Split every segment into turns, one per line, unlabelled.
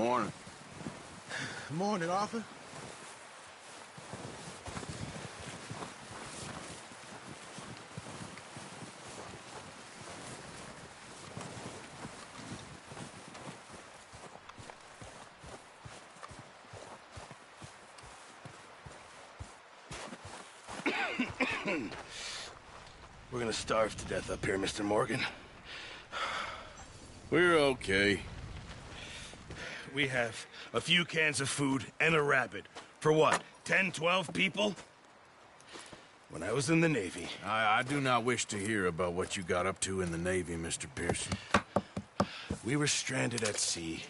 morning.
Morning, Arthur.
We're gonna starve to death up here, Mr. Morgan.
We're okay.
We have a few cans of food and a rabbit. For what, 10, 12 people? When I was in the Navy...
I do not wish to hear about what you got up to in the Navy, Mr. Pearson.
We were stranded at sea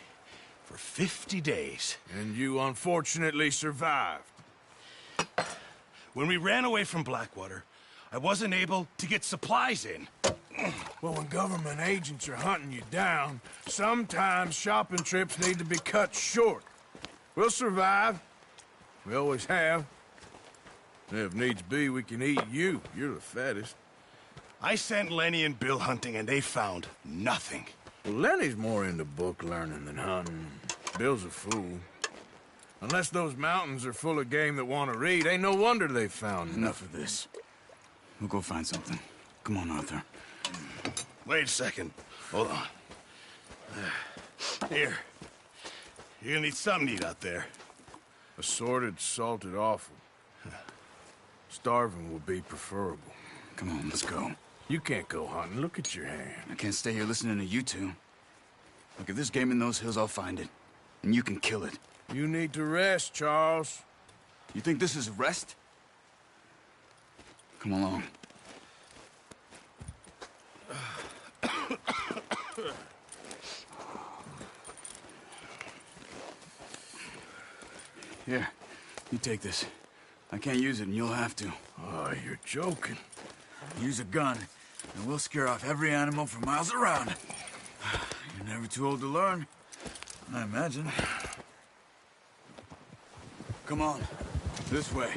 for 50 days.
And you unfortunately survived.
When we ran away from Blackwater, I wasn't able to get supplies in.
Well, when government agents are hunting you down, sometimes shopping trips need to be cut short. We'll survive. We always have. If needs be, we can eat you. You're the fattest.
I sent Lenny and Bill hunting, and they found nothing.
Well, Lenny's more into book learning than hunting. Bill's a fool. Unless those mountains are full of game that want to read, ain't no wonder they found
Enough of this. We'll go find something. Come on, Arthur.
Wait a second. Hold on. Here. You're gonna need something to eat out there.
Assorted, salted offal. Starving would be preferable.
Come on, let's go.
You can't go hunting. Look at your hand.
I can't stay here listening to you two. Look, if there's game in those hills, I'll find it. And you can kill it.
You need to rest, Charles.
You think this is rest? Come along. Here, you take this. I can't use it, and you'll have to.
Oh, you're joking.
Use a gun, and we'll scare off every animal for miles around. You're never too old to learn, I imagine. Come on, this way.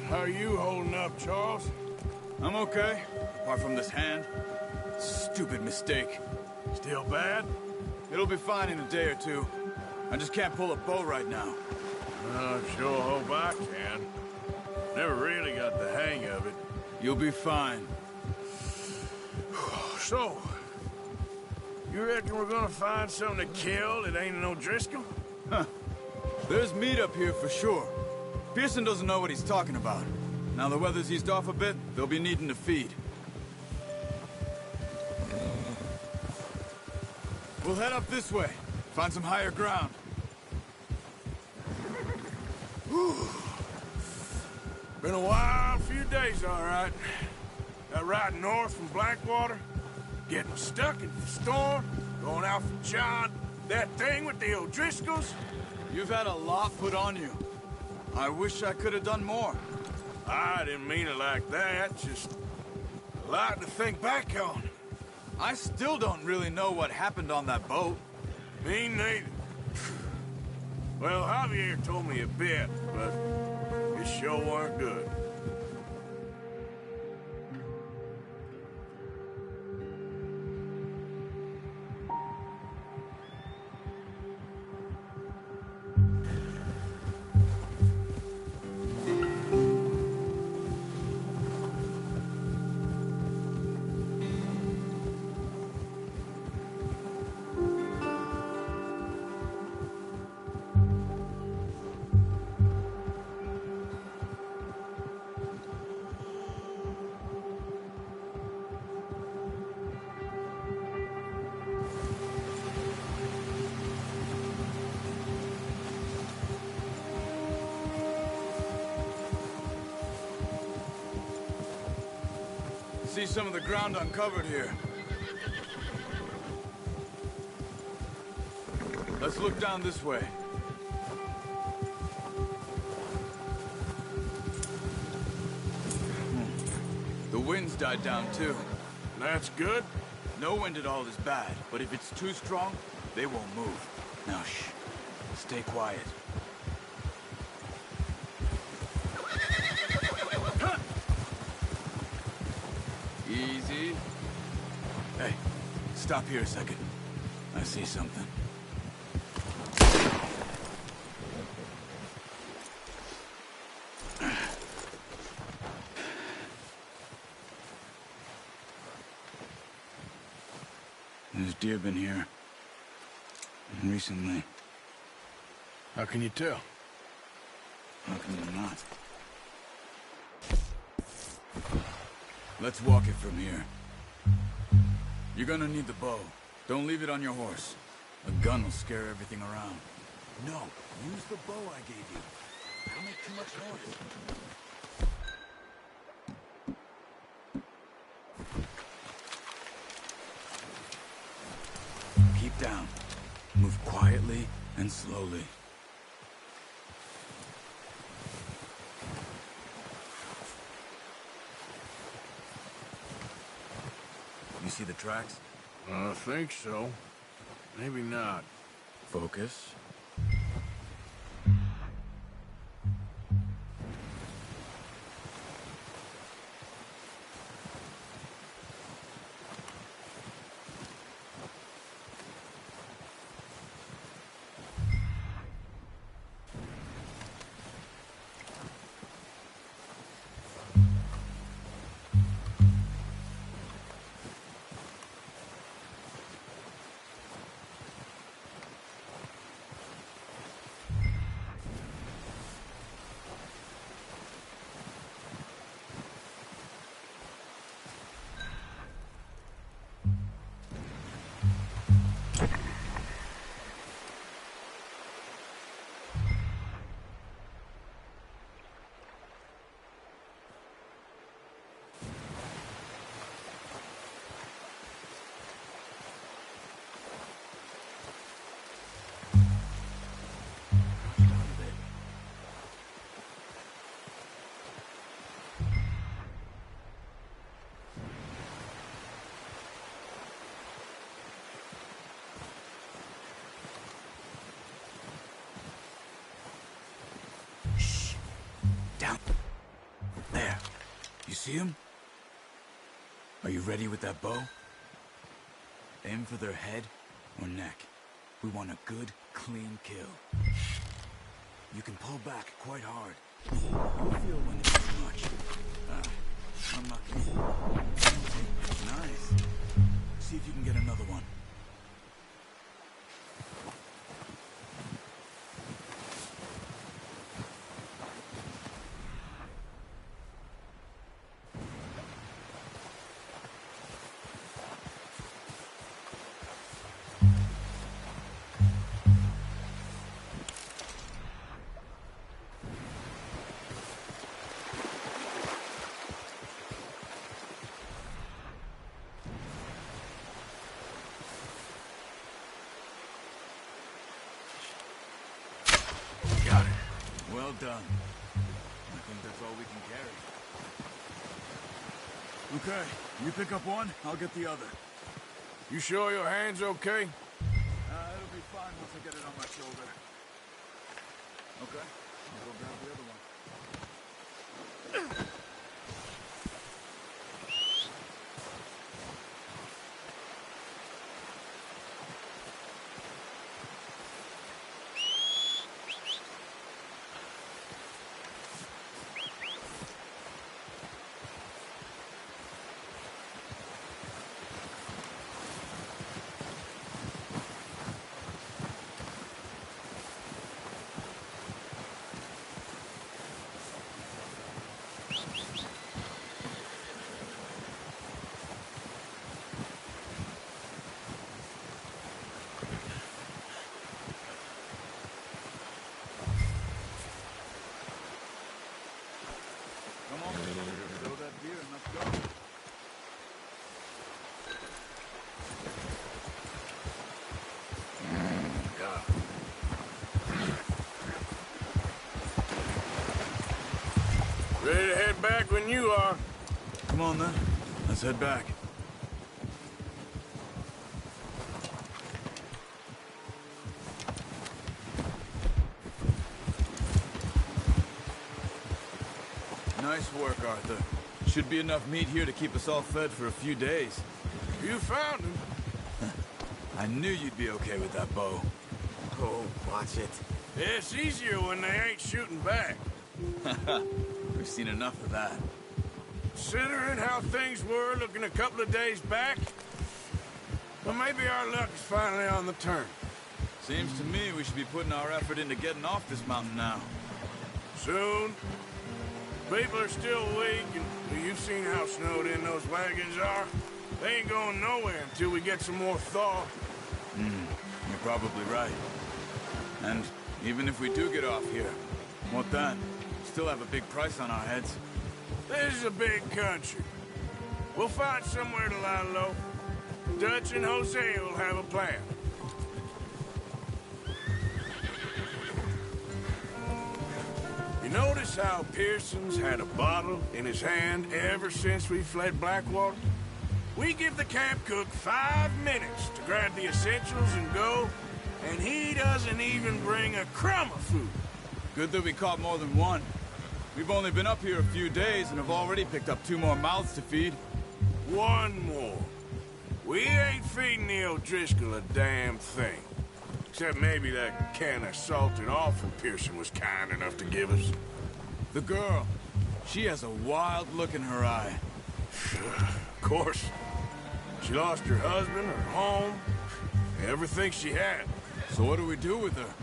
How are you holding up, Charles?
I'm okay, apart from this hand. Stupid mistake.
Still bad?
It'll be fine in a day or two. I just can't pull a bow right now.
I sure hope I can. Never really got the hang of it.
You'll be fine.
So, you reckon we're gonna find something to kill that ain't no Driscoll?
Huh. There's meat up here for sure. Pearson doesn't know what he's talking about. Now the weather's eased off a bit, they'll be needing to feed. We'll head up this way. Find some higher ground.
Whew. Been a wild few days, all right. That ride north from Blackwater, getting stuck in the storm, going out for John, that thing with the O'Driscolls.
You've had a lot put on you. I wish I could have done more.
I didn't mean it like that, just a lot to think back on.
I still don't really know what happened on that boat.
Me neither. Well, Javier told me a bit, but it sure weren't good.
See some of the ground uncovered here. Let's look down this way. The wind's died down too.
That's good.
No wind at all is bad, but if it's too strong, they won't move. Now shh. Stay quiet. Easy. Hey, stop here a second. I see something. There's deer been here. Recently.
How can you tell?
How can you not? Let's walk it from here. You're gonna need the bow. Don't leave it on your horse. A gun will scare everything around.
No, use the bow I gave you. Don't make too much noise.
Keep down. Move quietly and slowly. You see the tracks?
I think so. Maybe not.
Focus. Down. There. You see him? Are you ready with that bow? Aim for their head or neck. We want a good, clean kill. You can pull back quite hard. You'll feel when it's too much. Unlucky. Nice. See if you can get another one.
Got it.
Well done. I think that's all we can carry. Okay, you pick up one, I'll get the other.
You sure your hand's okay?
It'll be fine once I get it on my shoulder. Okay, I'll go grab the other one. Come on, throw that beer and let's go.
Ready to head back when you are.
Come on then, let's head back. Nice work, Arthur. Should be enough meat here to keep us all fed for a few days.
You found him.
I knew you'd be okay with that bow.
Oh, watch it.
It's easier when they ain't shooting back.
We've seen enough of that.
Considering how things were looking a couple of days back, well, maybe our luck is finally on the turn.
Seems to me we should be putting our effort into getting off this mountain now.
Soon. People are still weak, and well, you've seen how snowed in those wagons are. They ain't going nowhere until we get some more thaw.
You're probably right. And even if we do get off here, what then? Still have a big price on our heads.
This is a big country. We'll find somewhere to lie low. Dutch and Jose will have a plan. You notice how Pearson's had a bottle in his hand ever since we fled Blackwater? We give the camp cook 5 minutes to grab the essentials and go, and he doesn't even bring a crumb of food.
Good that we caught more than one. We've only been up here a few days and have already picked up 2 more mouths to feed.
One more. We ain't feeding the O'Driscoll a damn thing. Except maybe that can of salted offal Pearson was kind enough to give us.
The girl, she has a wild look in her eye.
Of course. She lost her husband, her home, everything she had.
So what do we do with her?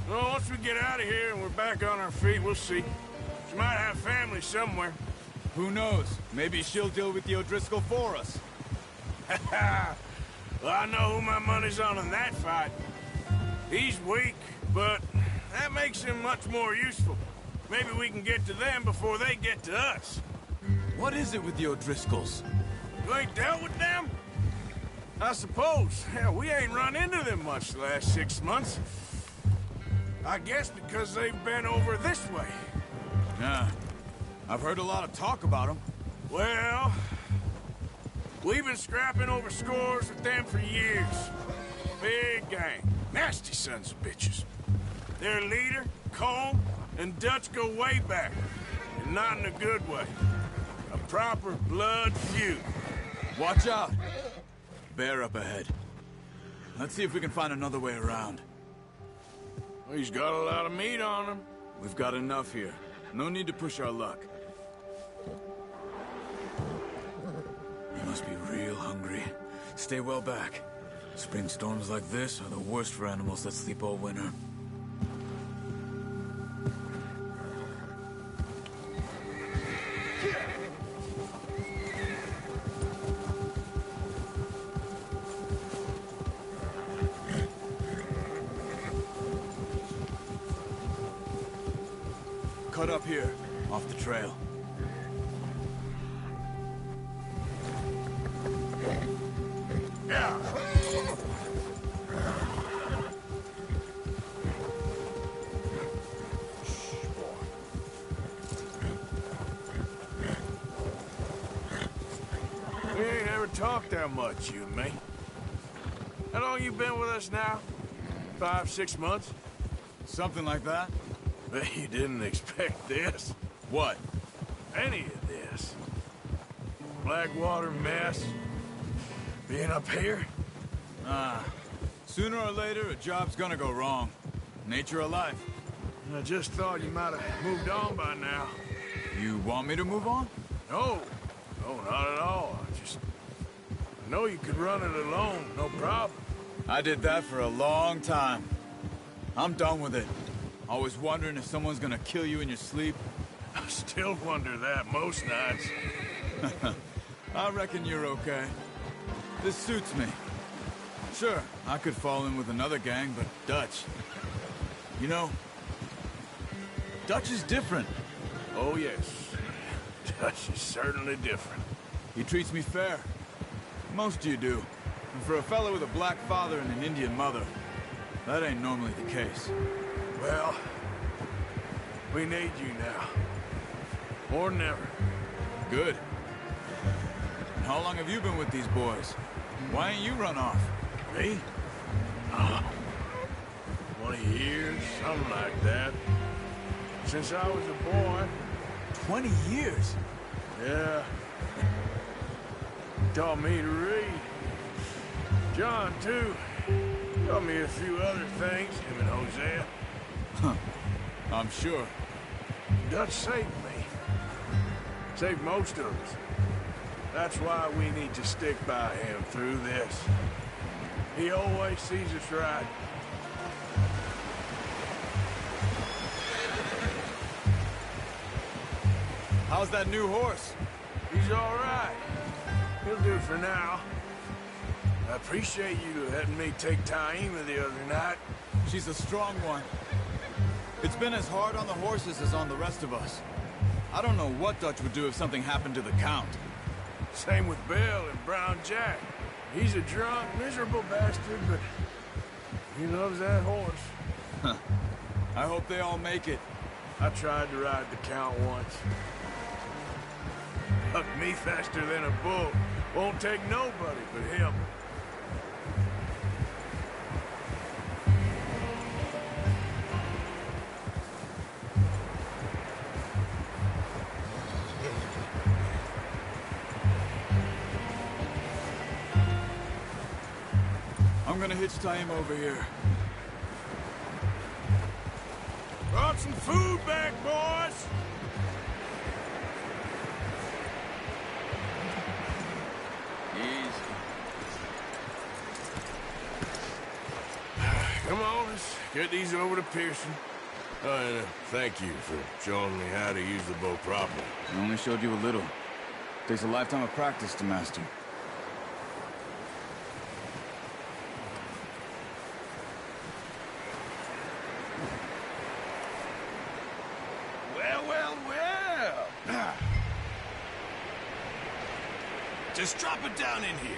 Well, once we get out of here and we're back on our feet, we'll see. She might have family somewhere.
Who knows? Maybe she'll deal with the O'Driscoll for us.
Well, I know who my money's on in that fight. He's weak, but that makes him much more useful. Maybe we can get to them before they get to us.
What is it with the O'Driscolls?
You ain't dealt with them? I suppose. Hell, we ain't run into them much the last 6 months. I guess because they've been over this way.
Yeah. I've heard a lot of talk about them.
Well, we've been scrapping over scores with them for years. Big gang. Nasty sons of bitches. Their leader, Colm, and Dutch go way back. And not in a good way. A proper blood feud.
Watch out! Bear up ahead. Let's see if we can find another way around.
Well, he's got a lot of meat on him.
We've got enough here. No need to push our luck. You must be real hungry. Stay well back. Spring storms like this are the worst for animals that sleep all winter. Cut up here, off the trail.
Yeah. We ain't ever talked that much, you and me. How long you been with us now? 5, 6 months?
Something like that?
Bet you didn't expect this.
What?
Any of this. Blackwater mess. Being up here.
Sooner or later, a job's gonna go wrong. Nature of life.
I just thought you might have moved on by now.
You want me to move on?
No. No, not at all. I know you could run it alone, no problem.
I did that for a long time. I'm done with it. Always wondering if someone's gonna kill you in your sleep.
I still wonder that most nights.
I reckon you're okay. This suits me. Sure, I could fall in with another gang, but Dutch... You know, Dutch is different.
Oh, yes. Dutch is certainly different.
He treats me fair. Most of you do. And for a fellow with a black father and an Indian mother, that ain't normally the case.
Well, we need you now. More than ever.
Good. And how long have you been with these boys? Why ain't you run off?
Me? 20 years, something like that. Since I was a boy.
20 years?
Yeah. Taught me to read. John, too. Taught me a few other things, him and Hosea.
I'm sure.
Dutch saved me. Saved most of us. That's why we need to stick by him through this. He always sees us right.
How's that new horse?
He's all right. He'll do for now. I appreciate you letting me take Taima the other night.
She's a strong one. It's been as hard on the horses as on the rest of us. I don't know what Dutch would do if something happened to the Count.
Same with Bill and Brown Jack. He's a drunk, miserable bastard, but he loves that horse.
I hope they all make it.
I tried to ride the Count once. Hucked me faster than a bull. Won't take nobody but him.
I'm gonna hitch Taima over here.
Brought some food back, boys!
Easy.
Come on, let's get these over to Pearson. Oh, and thank you for showing me how to use the bow properly.
I only showed you a little. Takes a lifetime of practice to master.
Well, well, well. Just drop it down in here.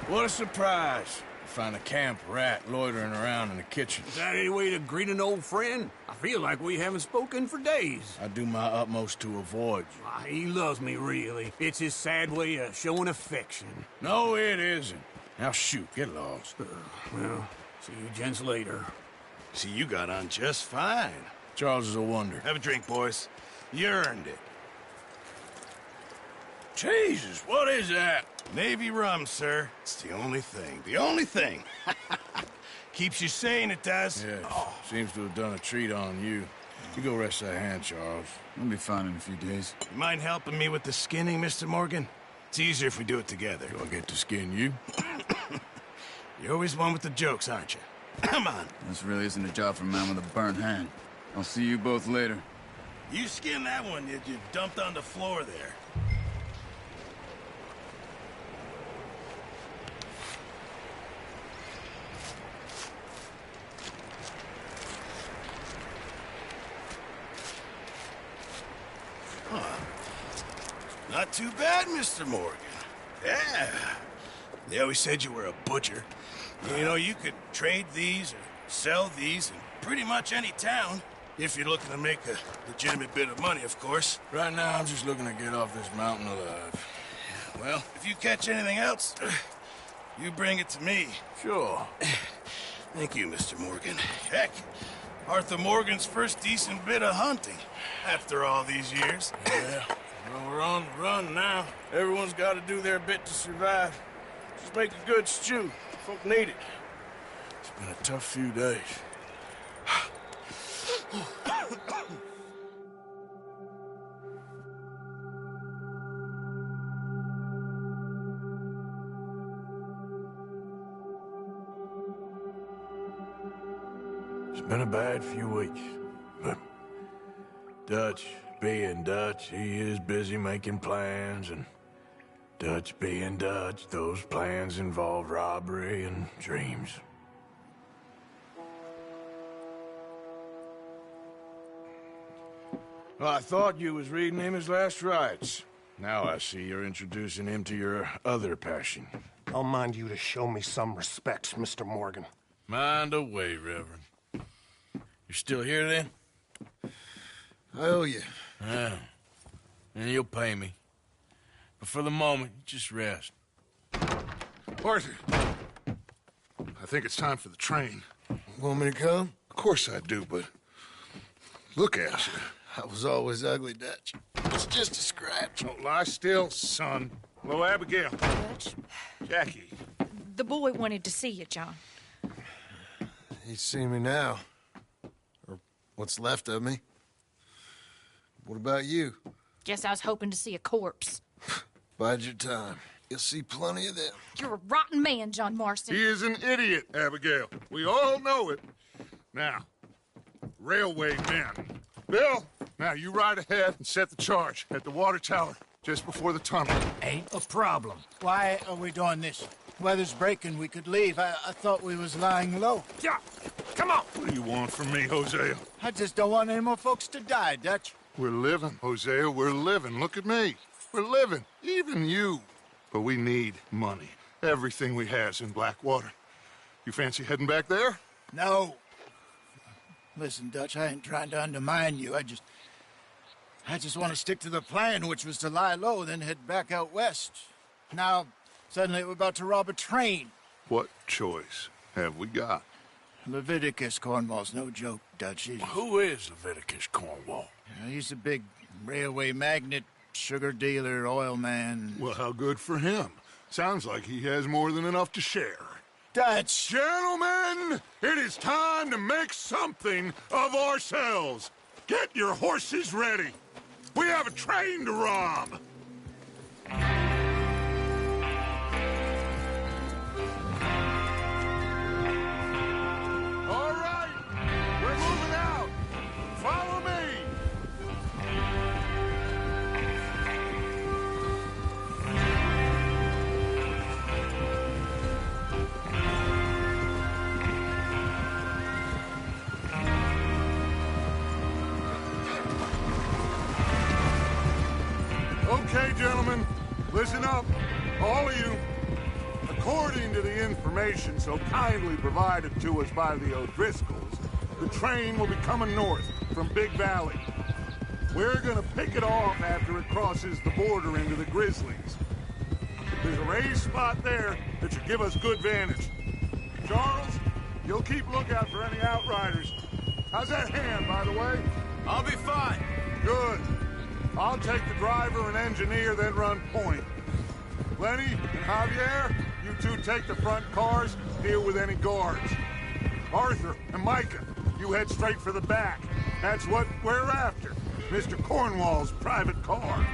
What a surprise. Find a camp rat loitering around in the kitchen.
Is that any way to greet an old friend? I feel like we haven't spoken for days.
I do my utmost to avoid you.
He loves me, really. It's his sad way of showing affection.
No, it isn't. Now shoot, get lost.
Well, see you gents later.
See, you got on just fine.
Charles is a wonder.
Have a drink, boys. You earned it.
Jesus, what is that?
Navy rum, sir. It's the only thing. The only thing. Keeps you sane, it does.
Yeah, seems to have done a treat on you. You go rest that hand, Charles.
I'll be fine in a few days.
You mind helping me with the skinning, Mr. Morgan? It's easier if we do it together.
Do I get to skin you?
You're always one with the jokes, aren't you? Come on.
This really isn't a job for a man with a burnt hand. I'll see you both later.
You skin that one that you dumped on the floor there. Not too bad, Mr. Morgan. Yeah. They always said you were a butcher. You know, you could trade these or sell these in pretty much any town. If you're looking to make a legitimate bit of money, of course.
Right now, I'm just looking to get off this mountain alive.
Well, if you catch anything else, you bring it to me.
Sure.
Thank you, Mr. Morgan. Heck, Arthur Morgan's first decent bit of hunting after all these years.
Yeah. Well, we're on the run now. Everyone's got to do their bit to survive. Just make a good stew. Folk need it. It's been a tough few days. It's been a bad few weeks, but Dutch being Dutch, he is busy making plans, and Dutch being Dutch, those plans involve robbery and dreams. Well, I thought you was reading him his last rites. Now I see you're introducing him to your other passion.
I'll mind you to show me some respect, Mr. Morgan.
Mind away, Reverend. You're still here, then?
I owe you.
Yeah. And you'll pay me. But for the moment, just rest.
Arthur, I think it's time for the train.
Want me to come?
Of course I do, but look at you.
I was always ugly, Dutch. It's just a scratch.
Don't lie still, son. Hello, Abigail.
Dutch,
Jackie.
the boy wanted to see you, John.
He's seen me now. Or what's left of me. What about you?
Guess I was hoping to see a corpse.
Bide your time. You'll see plenty of them.
You're a rotten man, John Marston.
He is an idiot, Abigail. We all know it. Now, railway men. Bill, now you ride ahead and set the charge at the water tower just before the tunnel.
Ain't a problem. Why are we doing this? Weather's breaking. We could leave. I thought we was lying low.
Yeah, come on. What do you want from me, Hosea?
I just don't want any more folks to die, Dutch.
We're living, Hosea. We're living. Look at me. We're living. Even you. But we need money. Everything we has in Blackwater. You fancy heading back there?
No. Listen, Dutch, I ain't trying to undermine you. I just want to stick to the plan, which was to lie low, then head back out west. Now, suddenly we're about to rob a train.
What choice have we got?
Leviticus Cornwall's no joke, Dutch.
Who is Leviticus Cornwall?
He's a big railway magnate, sugar dealer, oil man.
Well, how good for him. Sounds like he has more than enough to share.
Dutch!
Gentlemen, it is time to make something of ourselves. Get your horses ready. We have a train to rob. All right, we're moving out. Follow me. Okay, gentlemen, listen up, all of you. According to the information so kindly provided to us by the O'Driscolls, the train will be coming north from Big Valley. We're gonna pick it off after it crosses the border into the Grizzlies. There's a raised spot there that should give us good vantage. Charles, you'll keep lookout for any outriders. How's that hand, by the way?
I'll be fine.
Good. I'll take the driver and engineer, then run point. Lenny and Javier, you two take the front cars, deal with any guards. Arthur and Micah, you head straight for the back. That's what we're after. Mr. Cornwall's private car.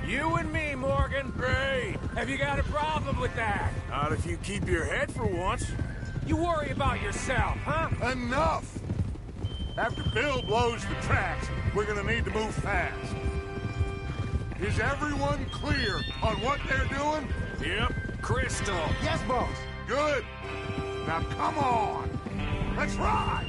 You and me, Morgan. Great. Have you got a problem with that? Not if you keep your head for once. You worry about yourself, huh?
Enough! After Bill blows the tracks, we're gonna need to move fast. Is everyone clear on what they're doing?
Yep. Crystal.
Yes, boss.
Good. Now come on. Let's ride.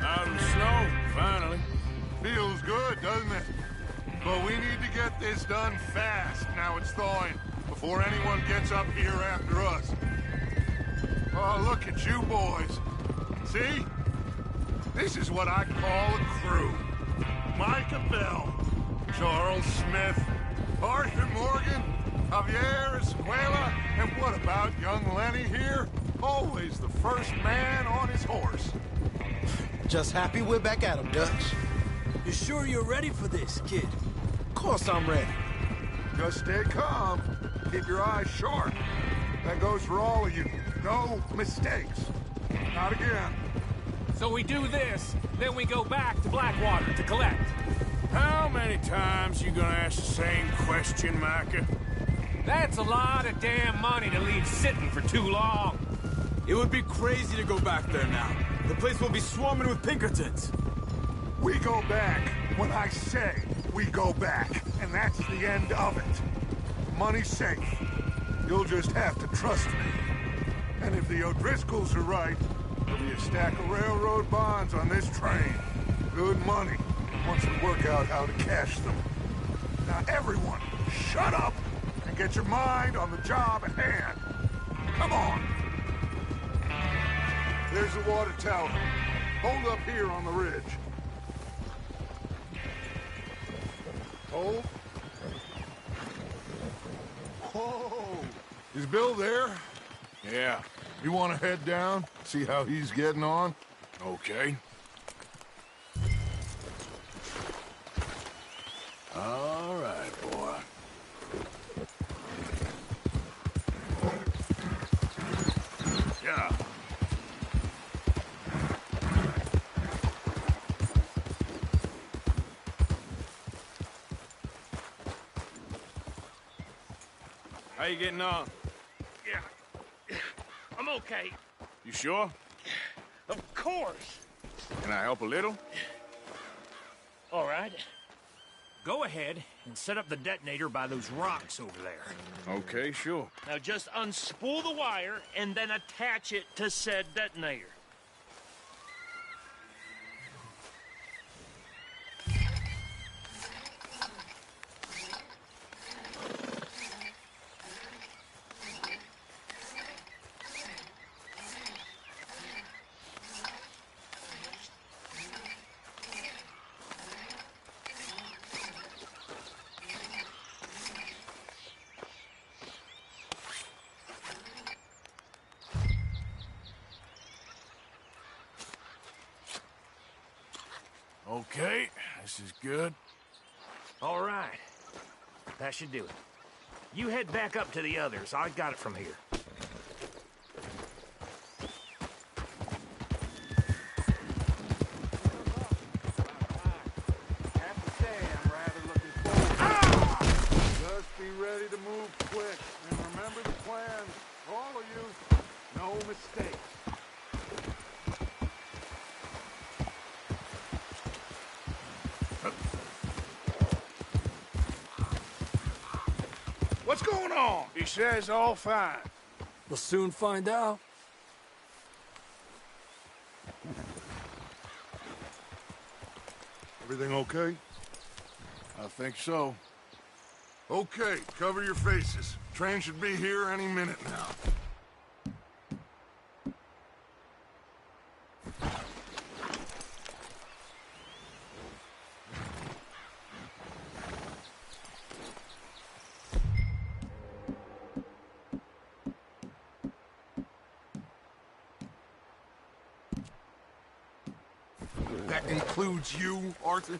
Out in the snow, finally.
Feels good, doesn't it? But we need to get this done fast, now it's thawing, before anyone gets up here after us. Oh, look at you boys. See? This is what I call a crew. Micah Bell, Charles Smith, Arthur Morgan, Javier Escuela, and what about young Lenny here? Always the first man on his horse.
Just happy we're back at him, Dutch.
You sure you're ready for this, kid?
Of course I'm ready.
Just stay calm. Keep your eyes sharp. That goes for all of you. No mistakes. Not again.
So we do this, then we go back to Blackwater to collect. How many times you gonna ask the same question, Micah? That's a lot of damn money to leave sitting for too long.
It would be crazy to go back there now. The place will be swarming with Pinkertons.
We go back when I say. we go back, and that's the end of it. The money's safe. You'll just have to trust me. And if the O'Driscolls are right, there'll be a stack of railroad bonds on this train. Good money, once we work out how to cash them. Now everyone, shut up and get your mind on the job at hand. Come on. There's the water tower. Hold up here on the ridge. Hold. Whoa! Is Bill there?
Yeah.
You want to head down, see how he's getting on?
Okay. All right, boy. Yeah. How you getting on?
Yeah. I'm okay.
You sure?
Of course.
Can I help a little?
All right. Go ahead and set up the detonator by those rocks over there.
Okay, sure.
Now just unspool the wire and then attach it to said detonator.
Okay, this is good.
All right. That should do it. You head back up to the others. I got it from here.
Have to say, I'm rather looking forward. Just be ready to move quick. And remember the plans. All of you, no mistakes.
What's going on? He says all fine.
We'll soon find out.
Everything okay?
I think so.
Okay, cover your faces. Train should be here any minute now. That includes you, Arthur?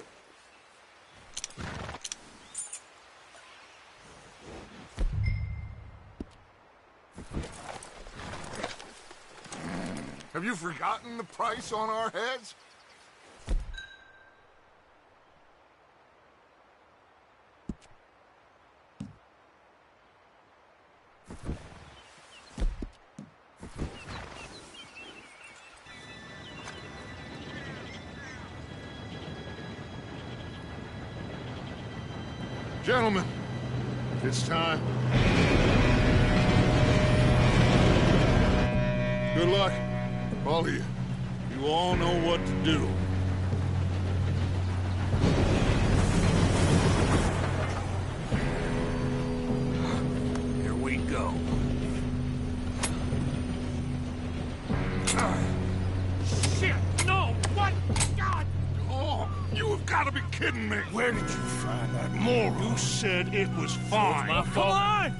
Have you forgotten the price on our heads? Gentlemen, it's time. Good luck, all of you. You all know what to do.
Here we go. Shit! No! What? God!
Oh, you have got to be kidding me.
Where did you find that moron?
You said it was fine.
My fault. Come on!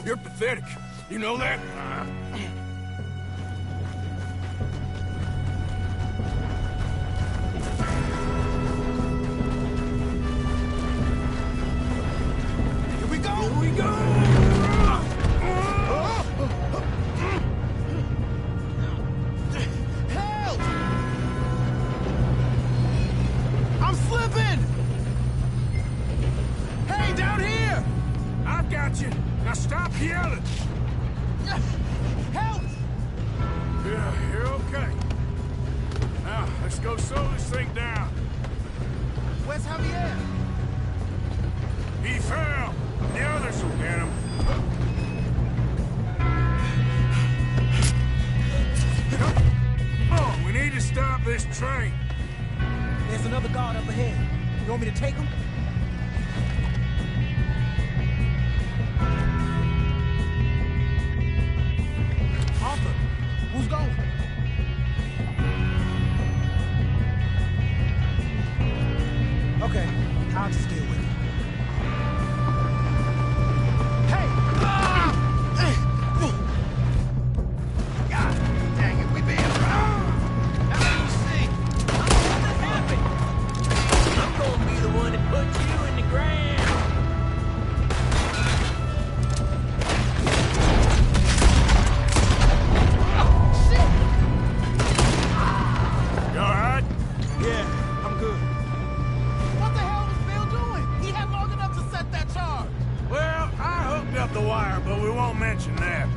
You're pathetic. You know that?
Here we go!
Here we go!
Help! I'm slipping! Hey, down here!
I've got you. Now stop yelling.
Help!
Yeah, you're okay. Now, let's go slow this thing down.
Where's Javier?
He fell. The others will get him. Come on, we need to stop this train.
There's another guard up ahead. You want me to take him? Arthur, who's going? Okay, I'll just deal with it. Hey!
God dang it, we being robbed. How do you see?
What happened? I'm gonna be the one that put you in the ground.
You all right?
Yeah, I'm good. What the hell was Bill doing? He had long enough to set that charge.
Well, I hooked up the wire, but we won't mention that.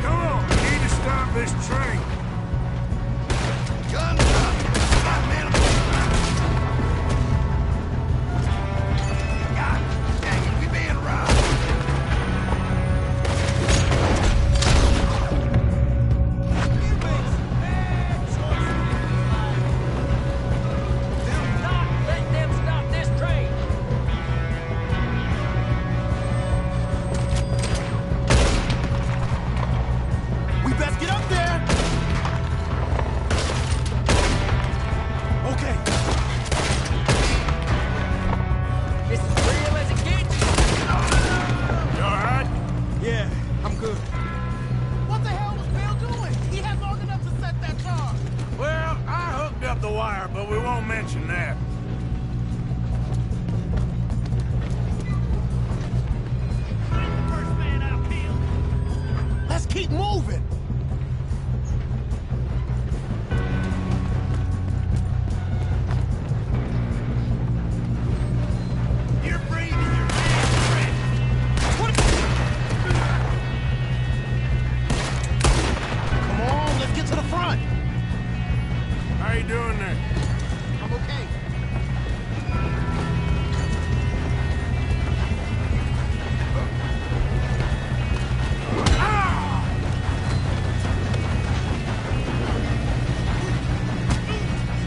Come on, we need to stop this train.
Guns up. God, man, God dang it, we being robbed.
Do not let them stop this train.
We best get up there. Okay.
It's as real as it gets.
You all right?
Yeah, I'm good. What the hell was Bill doing? He had long enough to set that charge.
Well, I hooked up the wire, but we won't mention that.
First man out, Bill.
Let's keep moving.
You're breathing your last breath.
Come on, let's get to the front.
How you doing there?
I'm okay.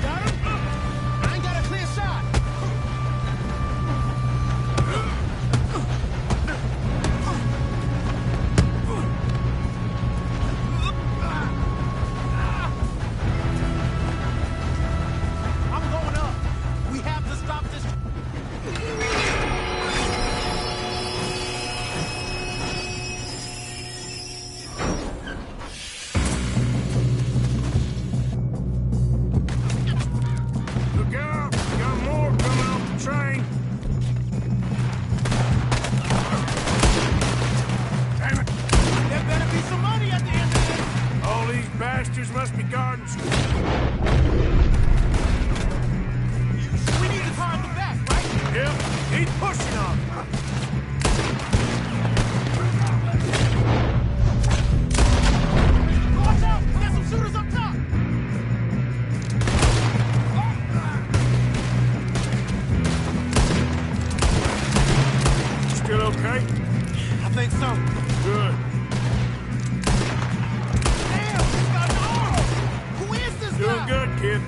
Got him? I ain't got a clear shot. I'm going up. We have to stop this.
Look out! We got more coming off the train. Damn it!
There better be some money at the end of this.
All these bastards must be guarding school.
We need the car in the back, right?
Yep, keep pushing on.
Watch out! There's some shooters up top.
Still okay?
I think so.
Good.
Damn, he's got an arm. Who is this
Doing
guy?
good, kid.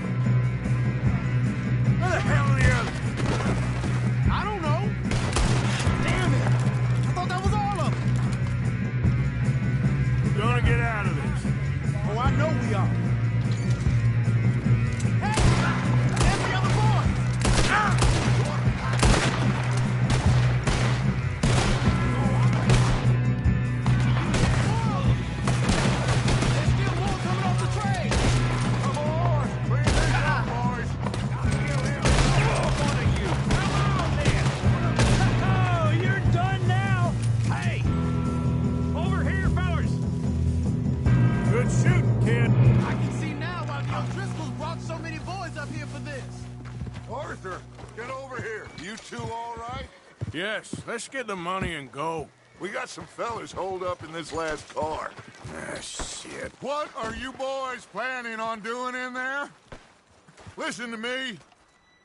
quit shooting, kid.
I can see now why the O'Driscolls brought so many boys up here for this.
Arthur, get over here. You two all right?
Yes, let's get the money and go.
We got some fellas holed up in this last car.
Ah, shit.
What are you boys planning on doing in there? Listen to me.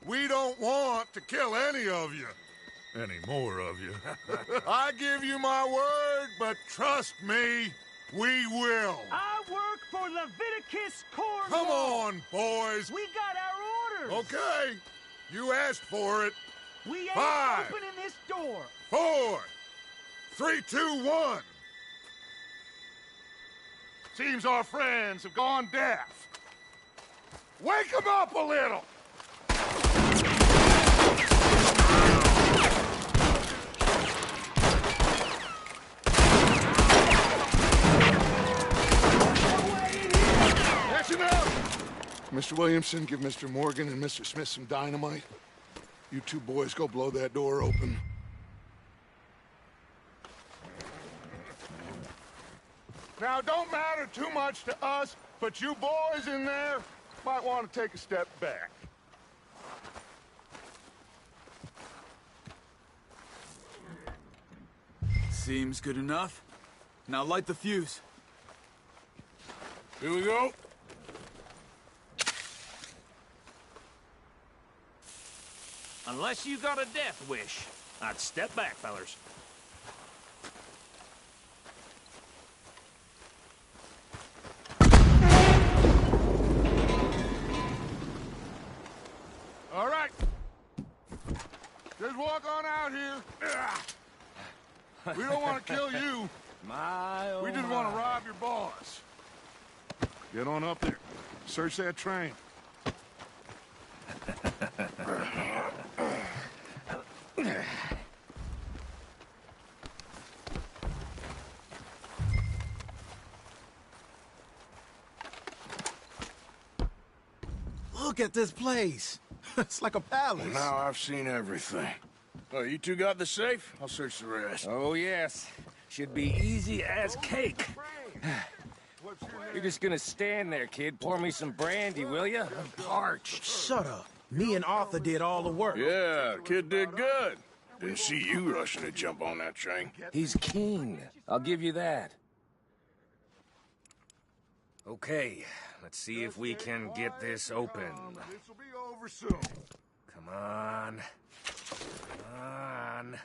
We don't want to kill any of you. Any more of you. I give you my word, but trust me, we will.
I work for Leviticus Corps.
Come on, boys.
We got our orders.
Okay. You asked for it.
We ain't
5,
opening this door.
4, 3, 2, 1. Seems our friends have gone deaf. Wake them up a little. Action out! Mr. Williamson, give Mr. Morgan and Mr. Smith some dynamite. You two boys go blow that door open. Now, it don't matter too much to us, but you boys in there might want to take a step back.
Seems good enough. Now light the fuse.
Here we go.
Unless you got a death wish, I'd step back, fellers.
All right. Just walk on out here. We don't want to kill you. We just want to rob your boss. Get on up there. Search that train.
Look at this place. It's like a palace.
Well, now I've seen everything. Oh, you two got the safe? I'll search the rest.
Oh, yes. Should be easy as cake. You're just gonna stand there, kid. Pour me some brandy, will ya? I'm parched.
Shut up. Me and Arthur did all the work.
Yeah, kid did good. Didn't see you rushing to jump on that train.
He's keen. I'll give you that. Okay, let's see if we can get this open.
This'll be over soon.
Come on. Come on.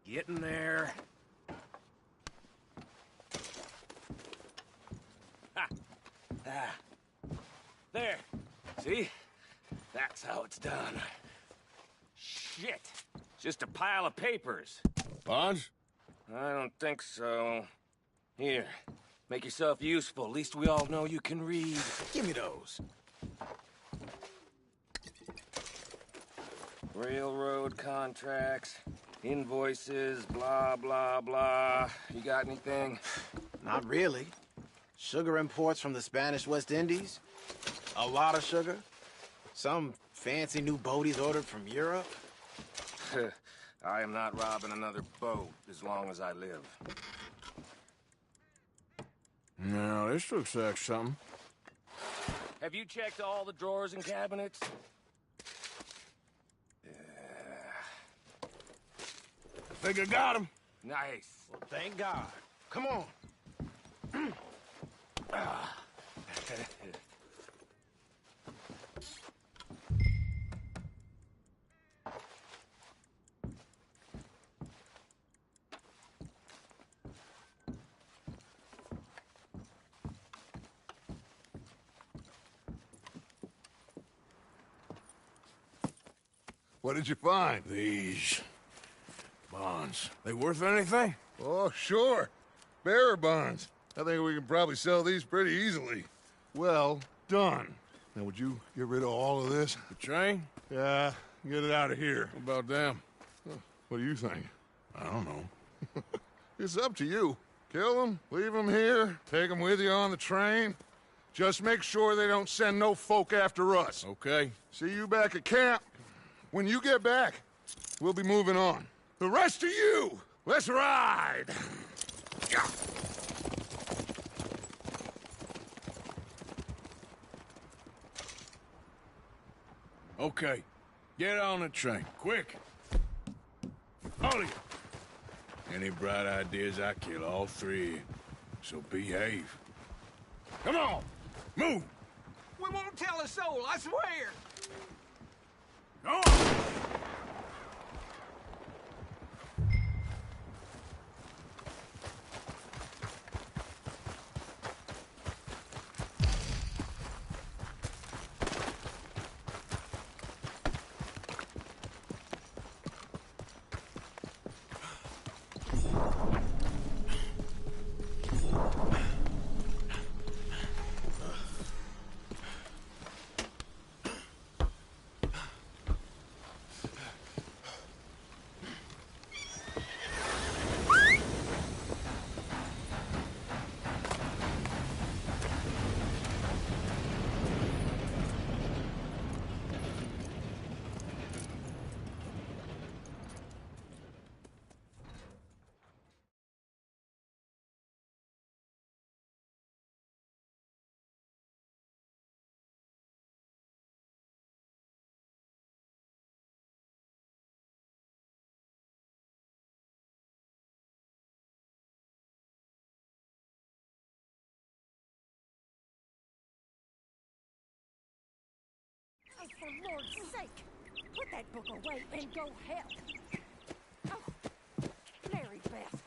Get in there. Ha! Ah. There. See? That's how it's done. Shit. Just a pile of papers.
Bonds?
I don't think so. Here. Make yourself useful. At least we all know you can read.
Give me those.
Railroad contracts, invoices, blah, blah, blah. You got anything?
Not really. Sugar imports from the Spanish West Indies. A lot of sugar. Some fancy new boat he's ordered from Europe.
I am not robbing another boat as long as I live.
No, this looks like something.
Have you checked all the drawers and cabinets?
I think I got him.
Nice.
Well, thank God. Come on.
What did you find?
These bonds. They worth anything?
Oh, sure. Bearer bonds. I think we can probably sell these pretty easily. Well done. Now, would you get rid of all of this?
The train?
Yeah, get it out of here.
What about them?
What do you think?
I don't know.
It's up to you. Kill them, leave them here, take them with you on the train. Just make sure they don't send no folk after us.
Okay.
See you back at camp. When you get back, we'll be moving on. The rest of you, let's ride!
Okay, get on the train, quick. All of you. Any bright ideas, I kill all three. So behave. Come on, move.
We won't tell a soul, I swear!
Go on.
Oh, for Lord's sake, put that book away and go help. Oh, Mary Beth.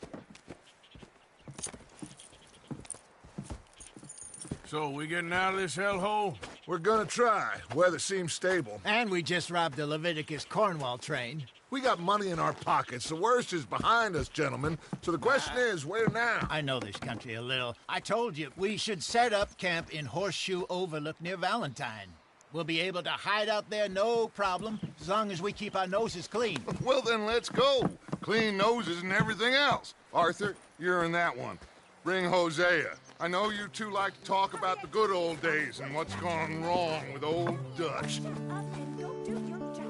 So, we getting out of this hellhole?
We're gonna try. Weather seems stable.
And we just robbed the Leviticus Cornwall train.
We got money in our pockets. The worst is behind us, gentlemen. So the question is, where now?
I know this country a little. I told you, we should set up camp in Horseshoe Overlook near Valentine. We'll be able to hide out there, no problem, as long as we keep our noses clean.
Well, then let's go. Clean noses and everything else. Arthur, you're in that one. Bring Hosea. I know you two like to talk about the good old days and what's gone wrong with old Dutch.
Shut up and go do your job.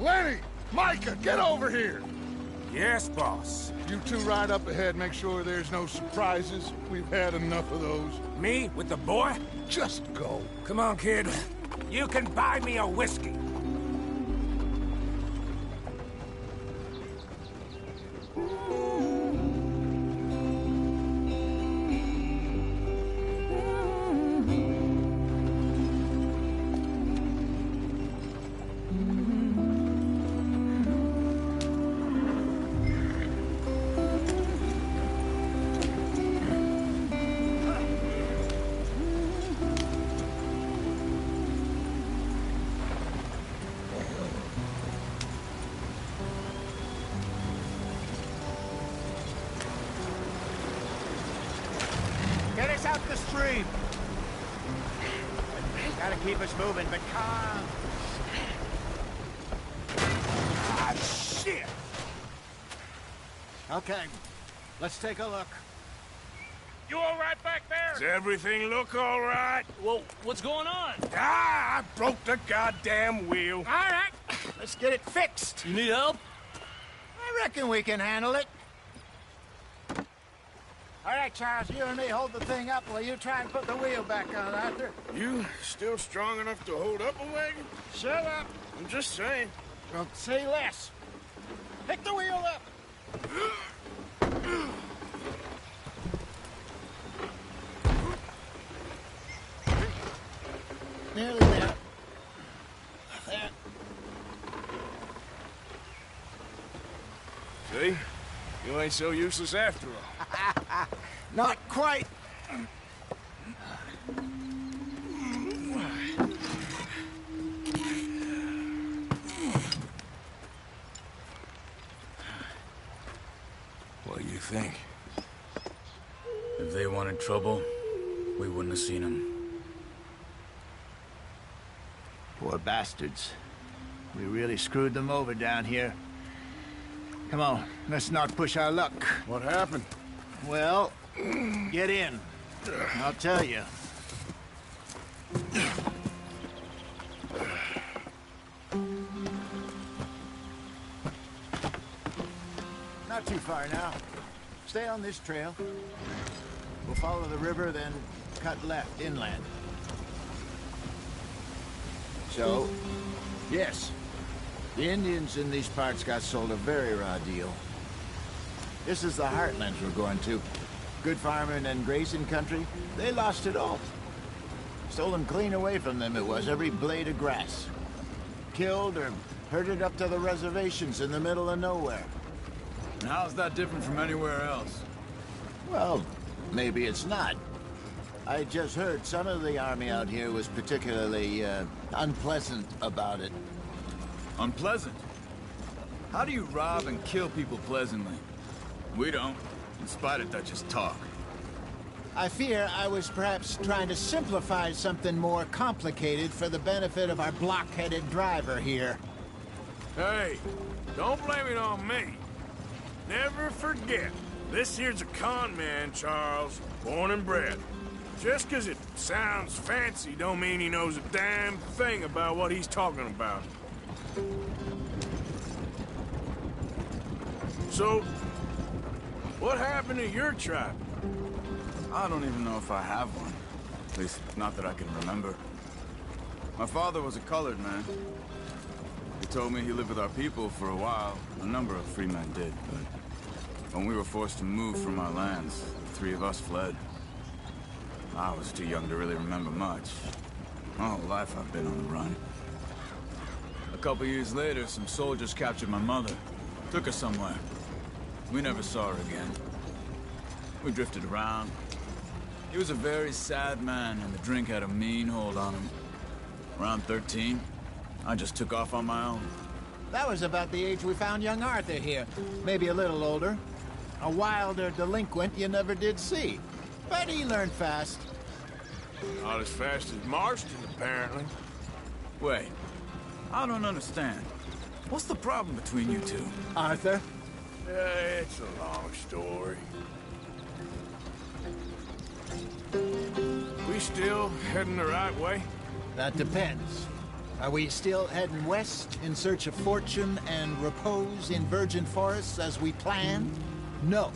Lenny! Micah, get over here!
Yes, boss.
You two ride up ahead, make sure there's no surprises. We've had enough of those.
Me with the boy?
Just go.
Come on, kid. You can buy me a whiskey.
Get us out the stream. Gotta keep us moving, but calm.
Ah, shit!
Okay, let's take a look.
You all right back there?
Does everything look all right?
Well, what's going on?
Ah, I broke the goddamn wheel.
All right, let's get it fixed.
You need help?
I reckon we can handle it. All right, Charles, you and me hold the thing up while you try and put the wheel back on, Arthur.
You still strong enough to hold up a wagon?
Shut up.
I'm just saying.
Well, say less. Pick the wheel up.
ain't so useless after all.
Not quite.
What do you think?
If they wanted trouble, we wouldn't have seen them.
Poor bastards. We really screwed them over down here. Come on, let's not push our luck.
What happened?
Well, get in. I'll tell you. Not too far now. Stay on this trail. We'll follow the river, then cut left inland. So, yes, the Indians in these parts got sold a very raw deal. This is the heartlands we're going to. Good farming and grazing country, they lost it all. Stolen clean away from them it was, every blade of grass. Killed or herded up to the reservations in the middle of nowhere.
And how's that different from anywhere else?
Well, maybe it's not. I just heard some of the army out here was particularly, unpleasant about it.
Unpleasant? How do you rob and kill people pleasantly? We don't, in spite of Dutch's talk.
I fear I was perhaps trying to simplify something more complicated for the benefit of our block-headed driver here.
Hey, don't blame it on me. Never forget, this here's a con man, Charles, born and bred. Just 'cause it sounds fancy don't mean he knows a damn thing about what he's talking about. So, what happened to your tribe?
I don't even know if I have one. At least, not that I can remember. My father was a colored man. He told me he lived with our people for a while. A number of free men did, but when we were forced to move from our lands, the three of us fled. I was too young to really remember much. My whole life I've been on the run. A couple years later, some soldiers captured my mother. Took her somewhere. We never saw her again. We drifted around. He was a very sad man, and the drink had a mean hold on him. Around 13, I just took off on my own.
That was about the age we found young Arthur here. Maybe a little older. A wilder delinquent you never did see. But he learned fast.
Not as fast as Marston, apparently.
Wait, I don't understand. What's the problem between you two?
Arthur?
It's a long story. We still heading the right way?
That depends. Are we still heading west in search of fortune and repose in virgin forests as we planned? No.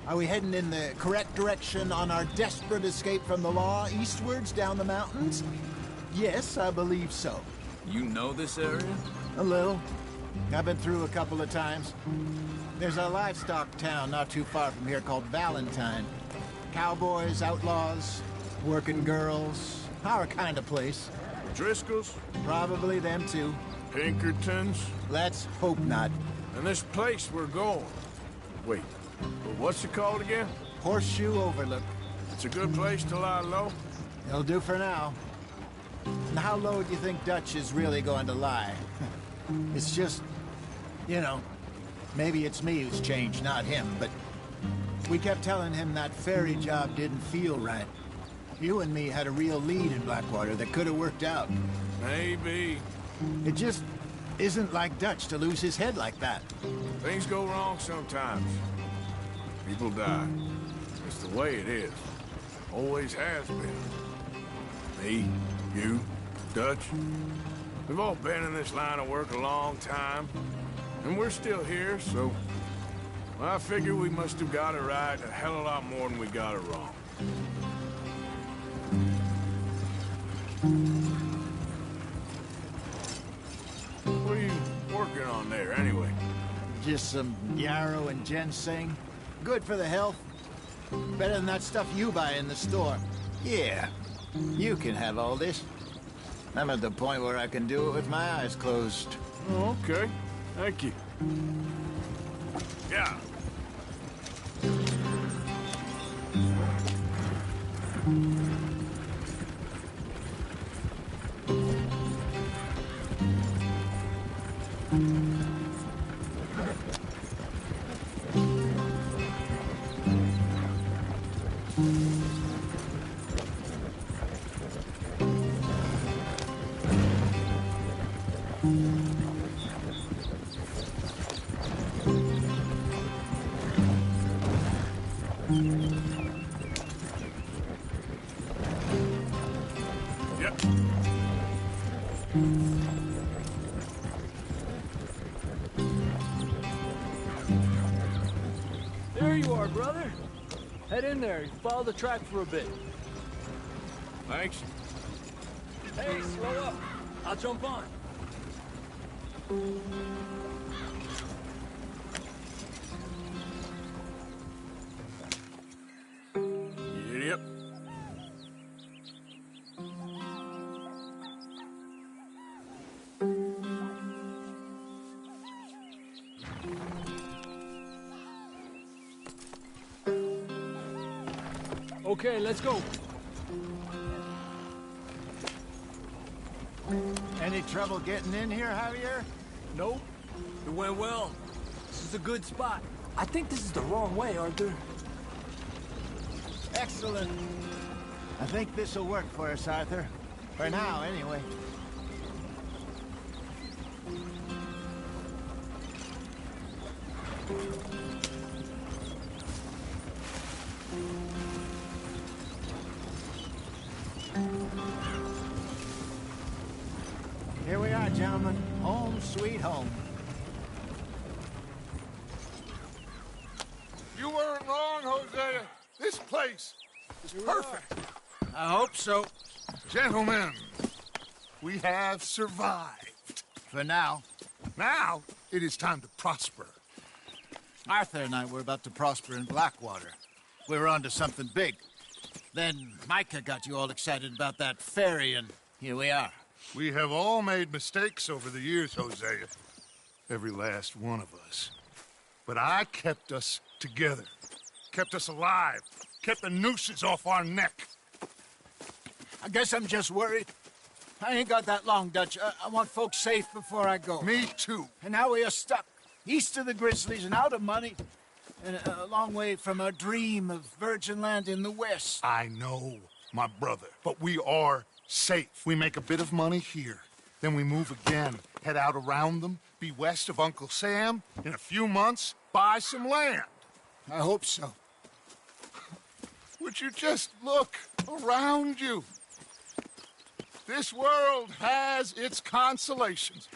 Are we heading in the correct direction on our desperate escape from the law eastwards down the mountains? Yes, I believe so.
You know this area?
A little. I've been through a couple of times. There's a livestock town not too far from here called Valentine. Cowboys, outlaws, working girls, our kind of place.
Driscoll's?
Probably them too.
Pinkertons?
Let's hope not.
And this place we're going. Wait, what's it called again?
Horseshoe Overlook.
It's a good place to lie low?
It'll do for now. And how low do you think Dutch is really going to lie? It's just, you know, maybe it's me who's changed, not him, but we kept telling him that ferry job didn't feel right. You and me had a real lead in Blackwater that could have worked out.
Maybe.
It just isn't like Dutch to lose his head like that.
Things go wrong sometimes. People die. It's the way it is. Always has been. Me, you, Dutch. We've all been in this line of work a long time. And we're still here, so... well, I figure we must have got it right a hell of a lot more than we got it wrong. What are you working on there, anyway?
Just some yarrow and ginseng. Good for the health. Better than that stuff you buy in the store. Yeah, you can have all this. I'm at the point where I can do it with my eyes closed.
Oh, okay. Thank you. Yeah. Yep.
There you are, brother. Head in there and follow the track for a bit.
Thanks.
Hey, slow up. I'll jump on.
Yep.
Okay, let's go.
Any trouble getting in here, Javier?
Nope. It went well. This is a good spot. I think this is the wrong way, Arthur.
Excellent. I think this'll work for us, Arthur. For now, anyway. Here we are, gentlemen. Home sweet home.
You weren't wrong, Hosea. This place is perfect.
I hope so.
Gentlemen, we have survived.
For now.
Now, it is time to prosper.
Arthur and I were about to prosper in Blackwater. We were onto something big. Then Micah got you all excited about that ferry, and here we are.
We have all made mistakes over the years, Hosea. Every last one of us. But I kept us together. Kept us alive. Kept the nooses off our neck.
I guess I'm just worried. I ain't got that long, Dutch. I want folks safe before I go.
Me too.
And now we are stuck. East of the Grizzlies and out of money. And a long way from our dream of virgin land in the west.
I know, my brother. But we are safe. We make a bit of money here. Then we move again. Head out around them. Be west of Uncle Sam. In a few months, buy some land.
I hope so.
Would you just look around you? This world has its consolations.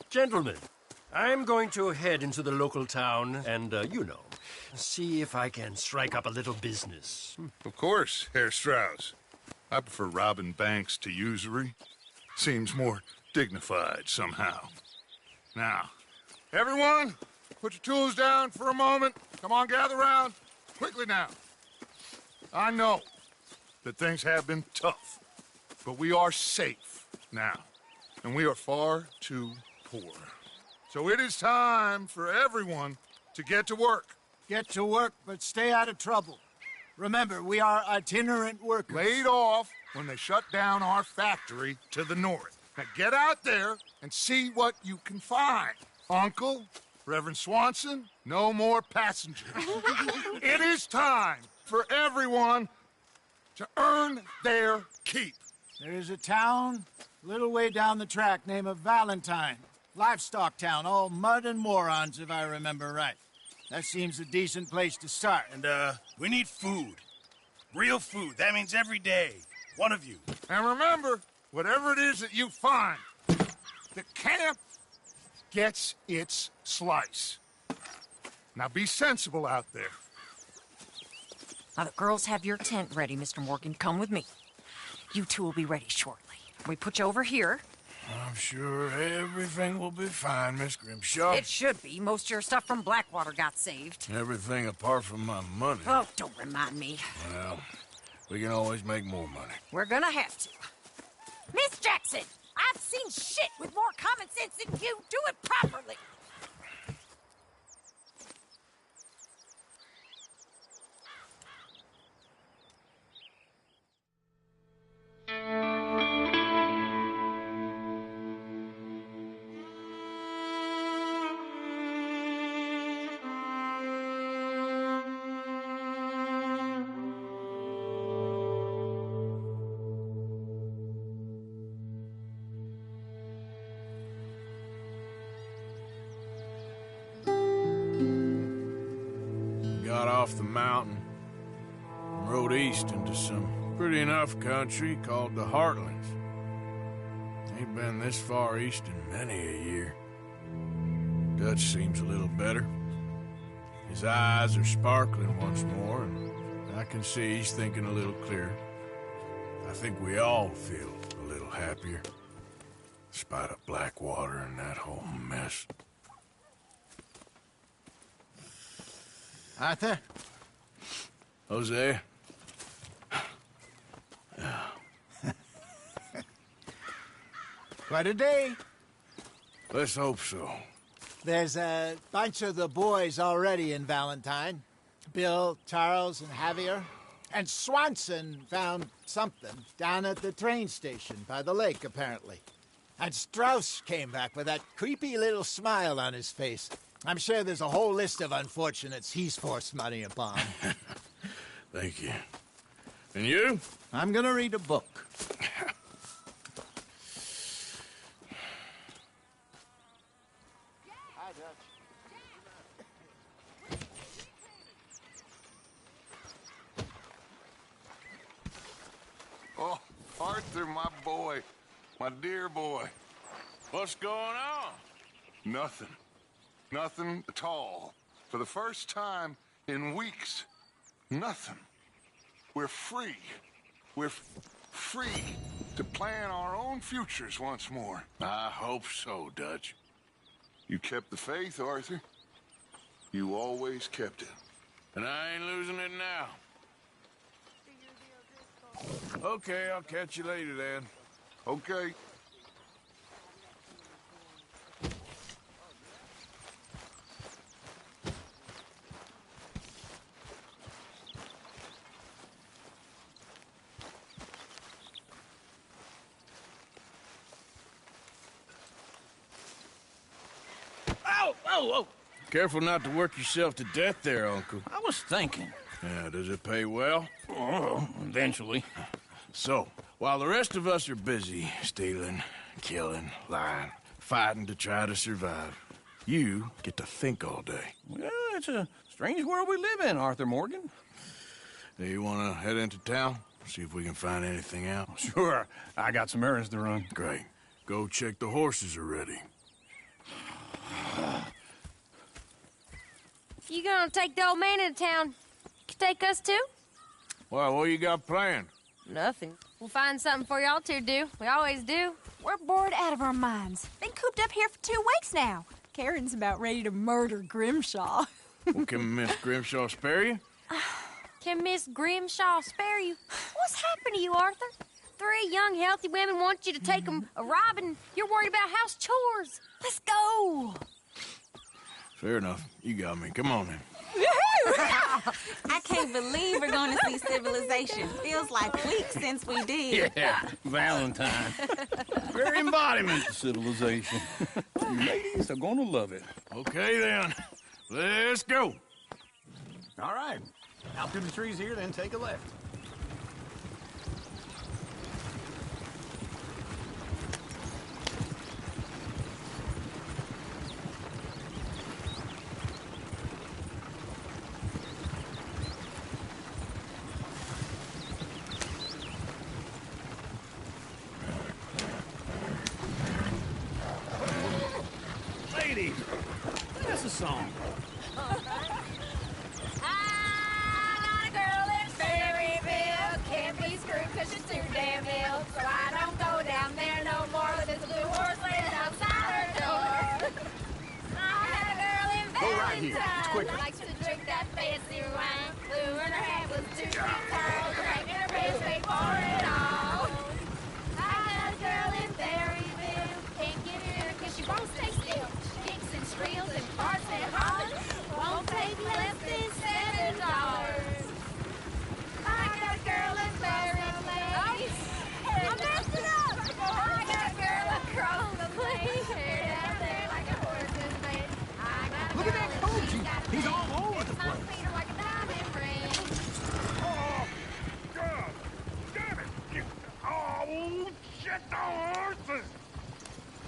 Gentlemen, I'm going to head into the local town and, see if I can strike up a little business.
Of course, Herr Strauss. I prefer robbing banks to usury. Seems more dignified somehow. Now, everyone, put your tools down for a moment. Come on, gather round. Quickly now. I know that things have been tough, but we are safe now, and we are far too poor. So it is time for everyone to get to work.
Get to work, but stay out of trouble. Remember, we are itinerant workers.
Laid off when they shut down our factory to the north. Now get out there and see what you can find. Uncle, Reverend Swanson, no more passengers. It is time for everyone to earn their keep.
There is a town a little way down the track named Valentine. Livestock town, all mud and morons, if I remember right. That seems a decent place to start.
And, we need food. Real food. That means every day. One of you.
And remember, whatever it is that you find, the camp gets its slice. Now be sensible out there.
Now, the girls have your tent ready, Mr. Morgan. Come with me. You two will be ready shortly. We put you over here.
I'm sure everything will be fine, Miss Grimshaw.
It should be. Most of your stuff from Blackwater got saved.
Everything apart from my money.
Oh, don't remind me.
Well, we can always make more money.
We're gonna have to. Miss Jackson, I've seen shit with more common sense than you. Do it properly.
got off the mountain and rode east into some pretty enough country called the Heartlands. Ain't been this far east in many a year. Dutch seems a little better. His eyes are sparkling once more, and I can see he's thinking a little clearer. I think we all feel a little happier, despite of Blackwater and that whole mess.
Arthur?
Jose?
Quite a day.
Let's hope so.
There's a bunch of the boys already in Valentine. Bill, Charles, and Javier. And Swanson found something down at the train station by the lake, apparently. And Strauss came back with that creepy little smile on his face. I'm sure there's a whole list of unfortunates he's forced money upon.
Thank you. And you?
I'm gonna read a book.
Oh, Arthur, my boy. My dear boy.
What's going on?
Nothing. Nothing at all. For the first time in weeks, nothing. We're free. We're free to plan our own futures once more.
I hope so, Dutch.
You kept the faith, Arthur. You always kept it.
And I ain't losing it now. Okay, I'll catch you later then.
Okay.
Oh! Careful not to work yourself to death there, Uncle.
I was thinking.
Yeah, does it pay well?
Oh, eventually.
So, while the rest of us are busy stealing, killing, lying, fighting to try to survive, you get to think all day.
Well, it's a strange world we live in, Arthur Morgan.
Do you want to head into town? See if we can find anything out?
Sure. I got some errands to run.
Great. Go check the horses are ready.
You gonna take the old man into town? Take us too?
Well, what you got planned?
Nothing. We'll find something for y'all to do. We always do.
We're bored out of our minds. Been cooped up here for 2 weeks now. Karen's about ready to murder Grimshaw.
Well, can Miss Grimshaw spare you?
Can Miss Grimshaw spare you? What's happened to you, Arthur? 3 young, healthy women want you to take them a robbing. You're worried about house chores. Let's go.
Fair enough. You got me. Come on, then.
I can't believe we're going to see civilization. Feels like weeks since we did.
Yeah, Valentine. Very embodiment of civilization. You ladies are going to love it.
Okay, then. Let's go.
All right. Out through the trees here, then take a left. Ladies, sing us a song.
So I don't go down there no more with this blue horse laying outside her door. I had a girl in
Go right here. It's quicker.
Valentine likes to drink that fancy wine. Blue in her hand was 2 feet tall, drinking her bitch paid for it all. I got a girl in Berryville, can't get her 'cause she won't stay still. She kicks and squeals and farts and hollers, won't take less than $7. I got a girl in Berryville. I messed it up! I got a girl across the plain, hair down there like a horse's mane. I got a
Look at that
girl
coach.
and
He's all over the
my
place.
feet are like a diamond ring.
Oh, God! Damn it! Oh, shit, the horses!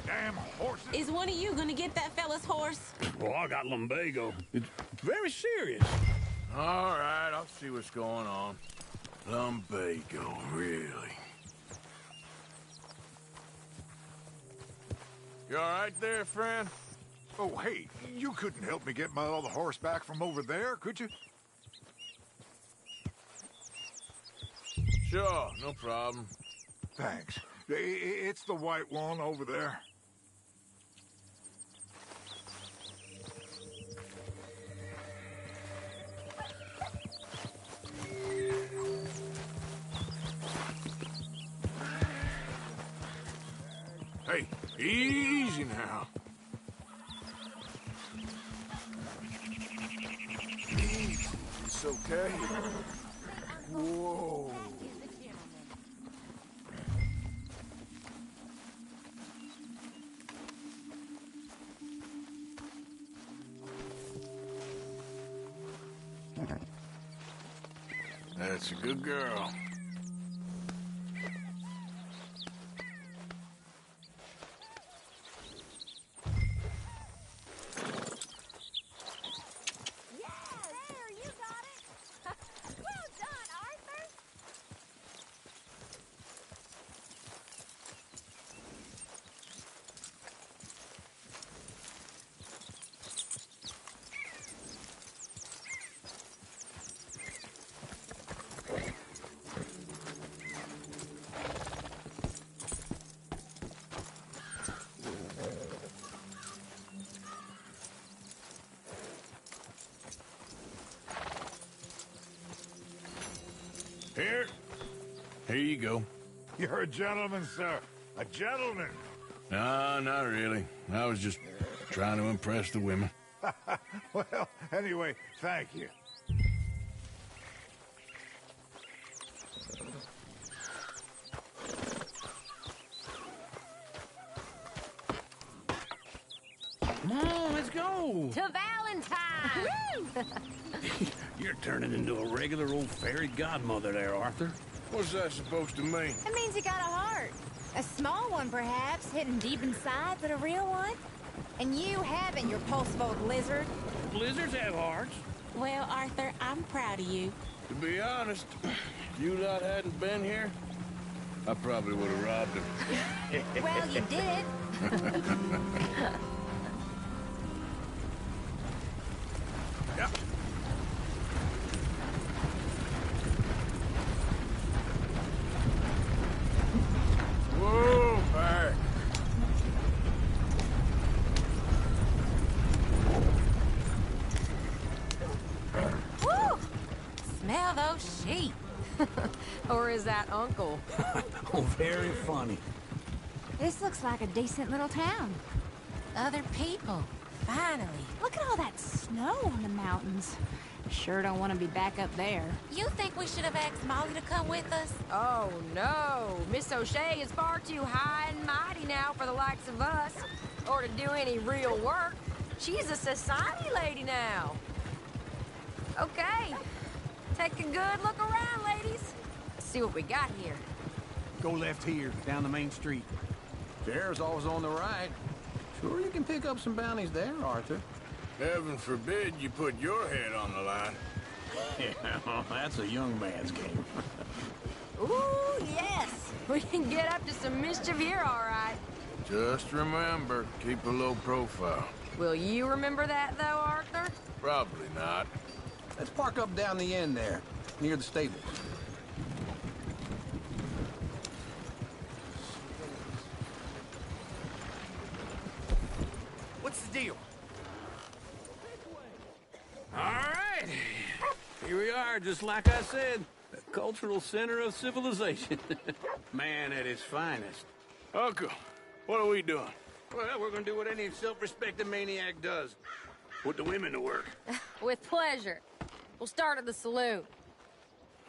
Damn horses!
Is one of you going to get that fella's horse?
Well, I got lumbago. It's very serious.
All right, I'll see what's going on. Lumbago, really? You all right there, friend?
Oh, hey, you couldn't help me get my other horse back from over there, could you?
Sure, no problem.
Thanks. It's the white one over there.
Hey, easy now. Easy, it's okay. Whoa. That's a good girl. Here you go.
You're a gentleman, sir. A gentleman.
No, not really. I was just trying to impress the women.
Well, anyway, thank you.
Come on, let's go.
To Valentine!
You're turning into a regular old fairy godmother there, Arthur.
What's that supposed to mean?
It means you got a heart. A small one, perhaps, hidden deep inside, but a real one. And you haven't, you repulsive old lizard.
Lizards have hearts.
Well, Arthur, I'm proud of you.
To be honest, if you lot hadn't been here, I probably would have robbed him.
Well, you did.
Yeah. Whoa, back.
Woo! Smell those sheep. Or is that Uncle?
Oh, very funny.
This looks like a decent little town.
Other people. Finally.
Look at all that snow on the mountains. Sure don't want to be back up there.
You think we should have asked Molly to come with us?
Oh, no. Miss O'Shea is far too high and mighty now for the likes of us, or to do any real work. She's a society lady now. Okay. Take a good look around, ladies. See what we got here.
Go left here, down the main street. Sheriff's always on the right. Sure you can pick up some bounties there, Arthur.
Heaven forbid you put your head on the line.
Yeah, well, that's a young man's game.
Ooh, yes. We can get up to some mischief here, all right.
Just remember, keep a low profile.
Will you remember that, though, Arthur?
Probably not.
Let's park up down the end there, near the stables.
What's the deal? All right. Here we are, just like I said. The cultural center of civilization. Man at its finest.
Uncle, what are we doing?
Well, we're gonna do what any self-respecting maniac does. Put the women to work.
With pleasure. We'll start at the saloon.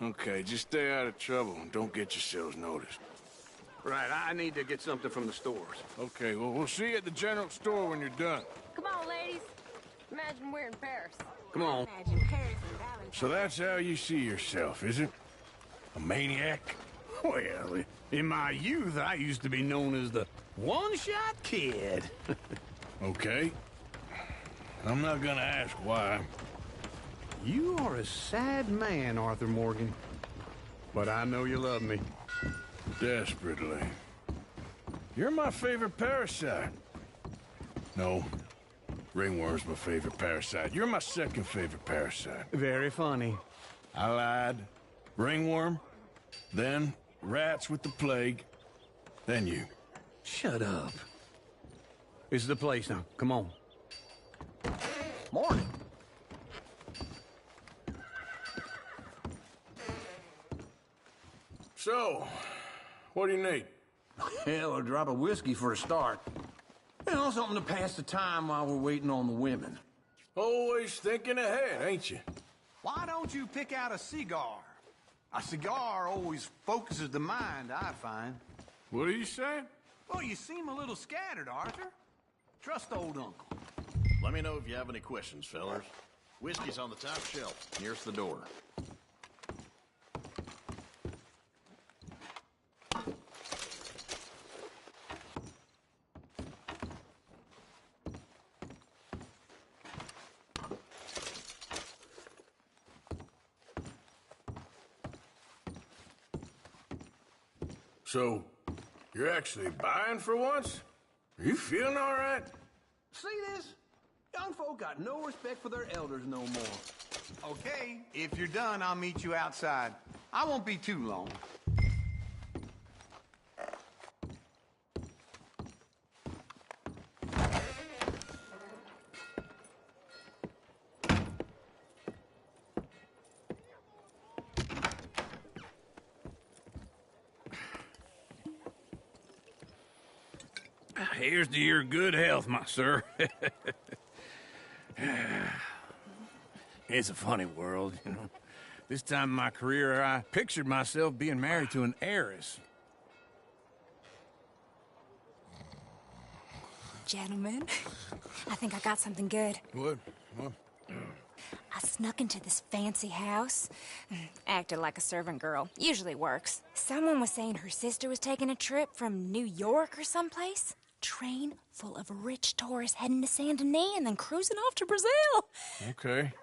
Okay, just stay out of trouble and don't get yourselves noticed.
Right, I need to get something from the stores.
Okay, well, we'll see you at the general store when you're done.
Come on, ladies. Imagine we're in Paris.
Come on.
Imagine Paris and Valentine.
So that's how you see yourself, is it? A maniac?
Well, in my youth, I used to be known as the one-shot kid.
Okay. I'm not gonna ask why.
You are a sad man, Arthur Morgan. But I know you love me.
Desperately. You're my favorite parasite. No, ringworm's my favorite parasite. You're my second favorite parasite.
Very funny.
I lied. Ringworm, then rats with the plague, then you.
Shut up. This is the place now. Come on.
Morning.
So, what do you need?
Hell, a drop of whiskey for a start. You know, something to pass the time while we're waiting on the women.
Always thinking ahead, ain't you?
Why don't you pick out a cigar? A cigar always focuses the mind, I find.
What are you saying?
Well, you seem a little scattered, Arthur. Trust old Uncle.
Let me know if you have any questions, fellas. Whiskey's on the top shelf, nearest the door.
So, you're actually buying for once? Are you feeling all right?
See this? Young folk got no respect for their elders no more.
Okay, if you're done, I'll meet you outside. I won't be too long.
Here's to your good health, my sir. It's a funny world, you know. This time in my career, I pictured myself being married to an heiress.
Gentlemen, I think I got something good.
What?
I snuck into this fancy house. Acted like a servant girl. Usually works. Someone was saying her sister was taking a trip from New York or someplace. Train full of rich tourists heading to Saint Denis and then cruising off to Brazil.
Okay.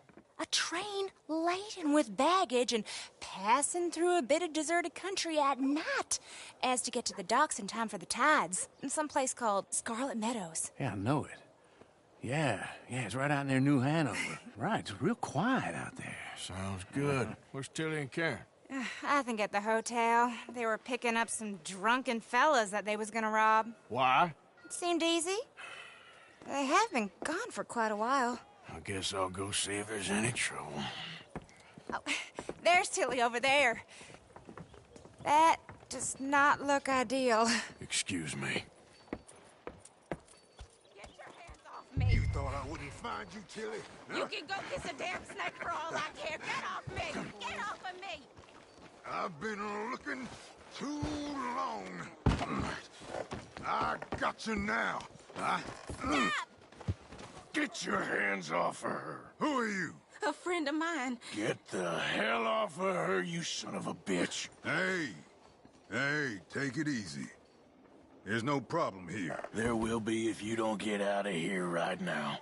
A train laden with baggage and passing through a bit of deserted country at night as to get to the docks in time for the tides in some place called Scarlet Meadows.
Yeah, I know it. Yeah, it's right out near New Hanover. Right, it's real quiet out there.
Sounds good. Where's Tilly and Karen?
I think at the hotel. They were picking up some drunken fellas that they was gonna rob.
Why?
It seemed easy. They have been gone for quite a while.
I guess I'll go see if there's any trouble.
Oh, there's Tilly over there. That does not look ideal.
Excuse me.
Get your hands off me.
You thought I wouldn't find you, Tilly?
You can go kiss a damn snake for all I care. Get off me! Get off of me!
I've been looking too long. I got you now.
Stop!
Get your hands off of her.
Who are you?
A friend of mine.
Get the hell off of her, you son of a bitch.
Hey, take it easy. There's no problem here.
There will be if you don't get out of here right now.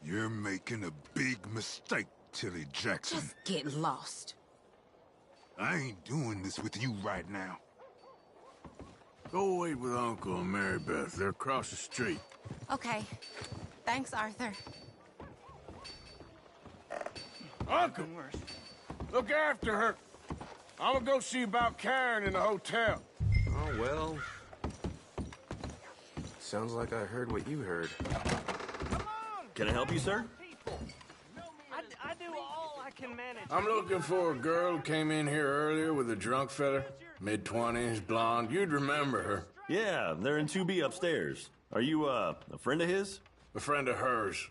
You're making a big mistake, Tilly Jackson.
Just get lost.
I ain't doing this with you right now.
Go wait with Uncle and Mary Beth. They're across the street.
Okay. Thanks, Arthur.
Uncle! Look after her. I'm gonna go see about Karen in the hotel.
Oh, well. Sounds like I heard what you heard.
Can I help you, sir?
I do all I can manage.
I'm looking for a girl who came in here earlier with a drunk fella. Mid-20s, blonde. You'd remember her.
Yeah, they're in 2B upstairs. Are you, a friend of his?
A friend of hers.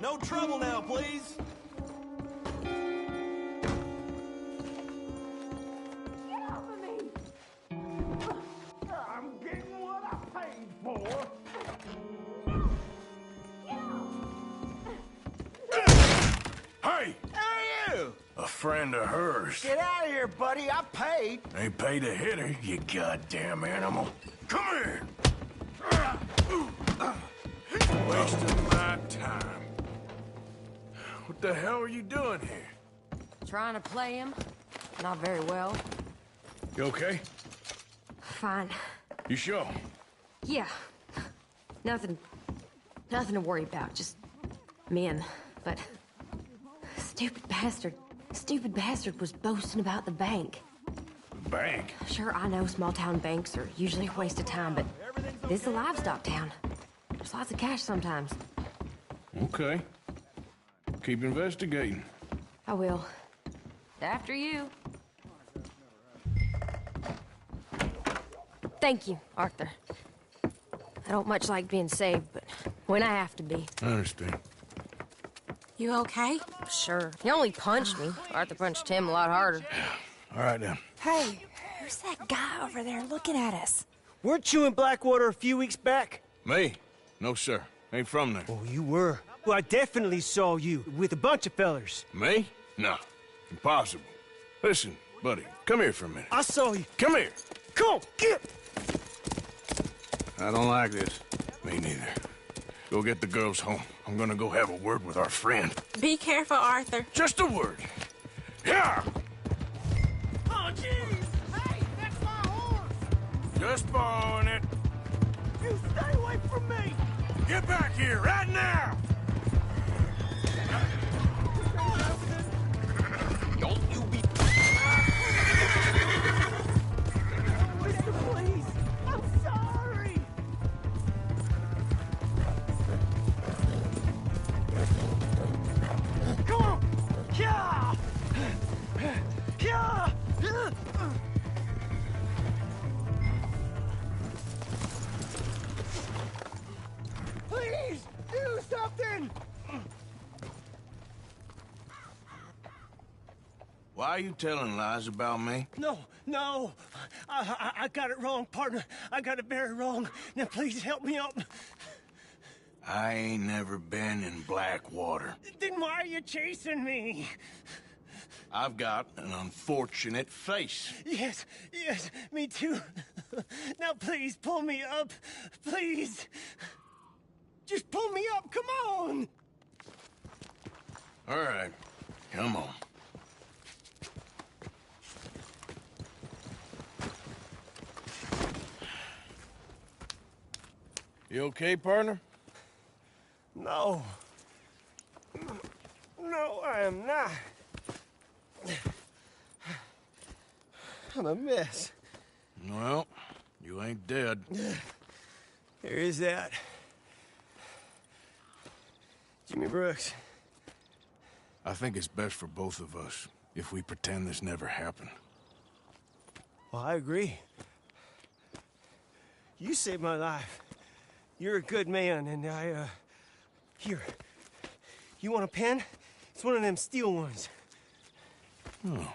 No trouble now, please.
I'm getting what I paid for.
Hey!
Who are you?
A friend of hers.
Get out of here, buddy. I paid.
They paid to hit her, you goddamn animal. Come here! Wasting my time. What the hell are you doing here?
Trying to play him. Not very well.
You okay?
Fine.
You sure?
Yeah. Nothing to worry about. Just men. But stupid bastard was boasting about the bank.
Bank?
Sure, I know small town banks are usually a waste of time, but this is a livestock town. There's lots of cash sometimes.
Okay. Keep investigating.
I will. After you. Thank you, Arthur. I don't much like being saved, but when I have to be.
I understand.
You okay? Sure. He only punched me. Arthur punched him a lot harder.
All right, then.
Hey, who's that guy over there looking at us?
Weren't you in Blackwater a few weeks back?
Me? No, sir. Ain't from there.
Oh, you were. Well, I definitely saw you with a bunch of fellers.
Me? No. Impossible. Listen, buddy, come here for a minute.
I saw you.
Come here.
Come on, get!
I don't like this. Me neither. Go get the girls home. I'm gonna go have a word with our friend.
Be careful, Arthur.
Just a word. Yeah!
Oh, jeez! Hey, that's my horse!
Just borrowing it.
You stay away from me!
Get back here, right now!
Don't you be... Mister, please! I'm sorry! Come on! Yeah! Yeah! Please! Do something!
Why are you telling lies about me?
No. I got it wrong, partner. I got it very wrong. Now, please help me up.
I ain't never been in Blackwater.
Then why are you chasing me?
I've got an unfortunate face.
Yes, me too. Now, please, pull me up. Please. Just pull me up, come on.
All right, come on. You okay, partner?
No, I am not. I'm a mess.
Well, you ain't dead.
There is that. Jimmy Brooks.
I think it's best for both of us if we pretend this never happened.
Well, I agree. You saved my life. You're a good man, and here. You want a pen? It's one of them steel ones.
Oh.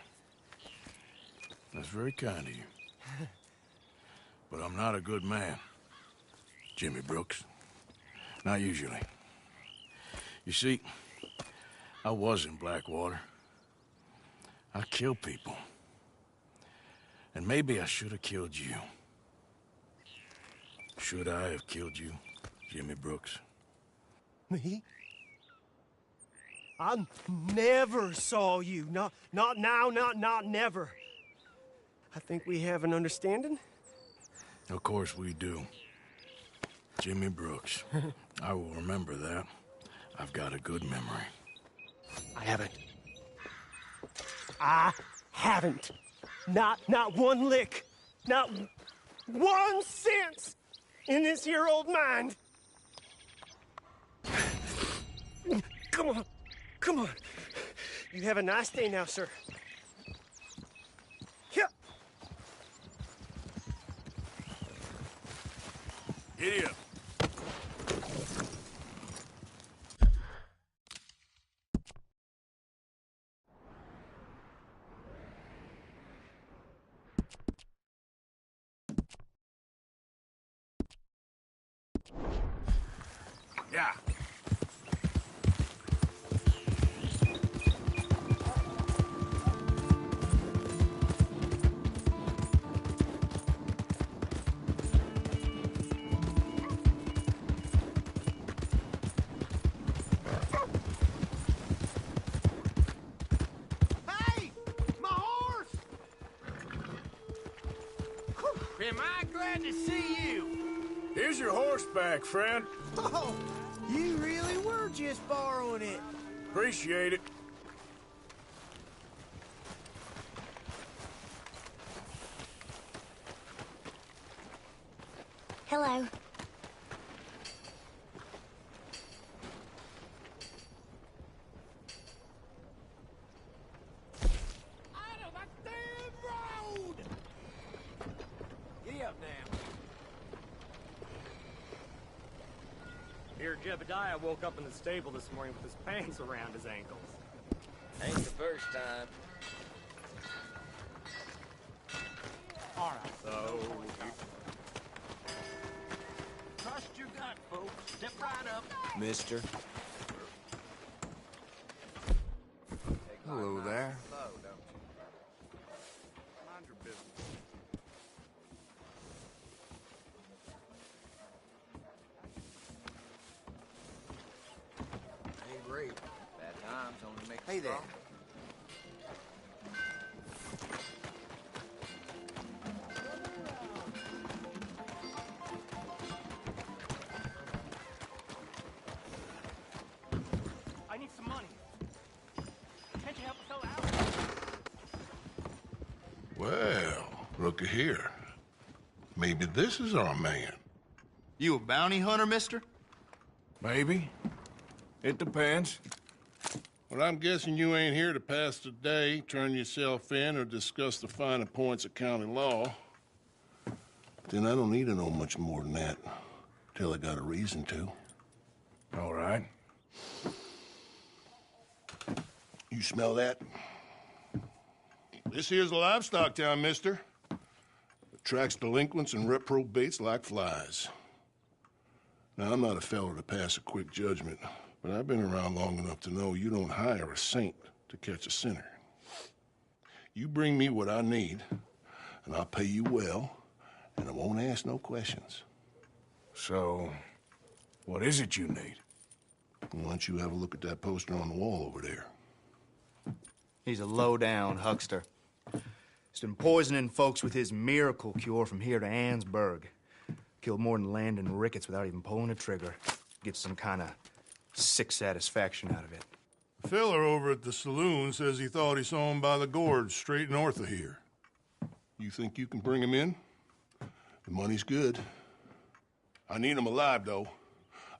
That's very kind of you. But I'm not a good man, Jimmy Brooks. Not usually. You see, I was in Blackwater. I killed people. And maybe I should have killed you. Should I have killed you, Jimmy Brooks?
Me? I never saw you. Not now, not never. I think we have an understanding.
Of course we do. Jimmy Brooks. I will remember that. I've got a good memory.
I haven't. Not one lick. Not 1 cent in this here old mind. Come on. You have a nice day now, sir. Yeah.
Giddy up. Yeah.
Am I glad to see you?
Here's your horseback, friend.
Oh, you really were just borrowing it.
Appreciate it.
Hello.
Giddy up now.
Here, Jebediah woke up in the stable this morning with his pants around his ankles.
Ain't the first time.
All right.
So,
Trust your gut, folks. Step right up.
Mister.
Hello there.
Mind your business.
Ain't great.
Bad times only make
Hey there.
I need some money. Can't you help a fella out?
Well, looky here. Maybe this is our man.
You a bounty hunter, mister?
Maybe. It depends.
Well, I'm guessing you ain't here to pass the day, turn yourself in, or discuss the finer points of county law. Then I don't need to know much more than that, till I got a reason to.
All right.
You smell that? This here's a livestock town, mister. Attracts delinquents and reprobates like flies. Now, I'm not a fellow to pass a quick judgment, but I've been around long enough to know you don't hire a saint to catch a sinner. You bring me what I need, and I'll pay you well, and I won't ask no questions.
So, what is it you need?
Why don't you have a look at that poster on the wall over there?
He's a low-down huckster. He's been poisoning folks with his miracle cure from here to Annesburg. Killed more than Landon Ricketts without even pulling a trigger. Gets some kind of sick satisfaction out of it.
Filler over at the saloon says he thought he saw him by the gorge straight north of here. You think you can bring him in? The money's good. I need him alive, though.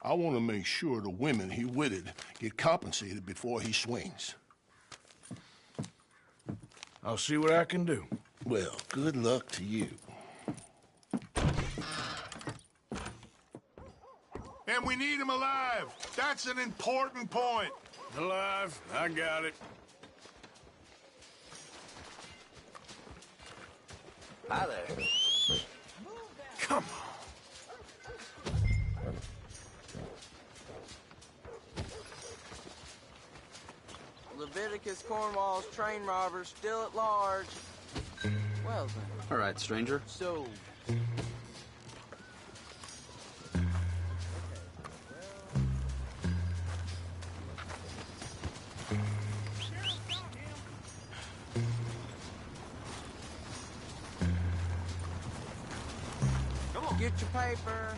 I want to make sure the women he witted get compensated before he swings.
I'll see what I can do.
Well, good luck to you. And we need him alive. That's an important point.
Alive, I got it.
Hi there.
Come on.
Leviticus Cornwall's train robbers still at large. Well then.
All right, stranger.
So. Come on. Get your paper.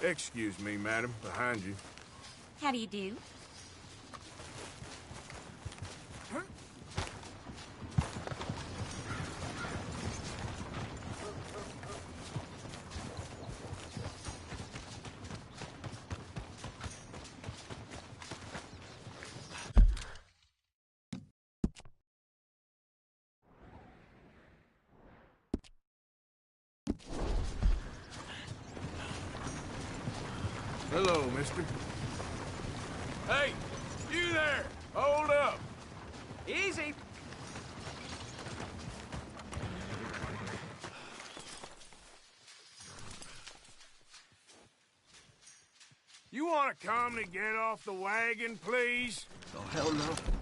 Excuse me, madam. Behind you.
How do you do?
Hello, mister. Hey, you there! Hold up!
Easy.
You want to calmly get off the wagon, please?
Oh, hell no.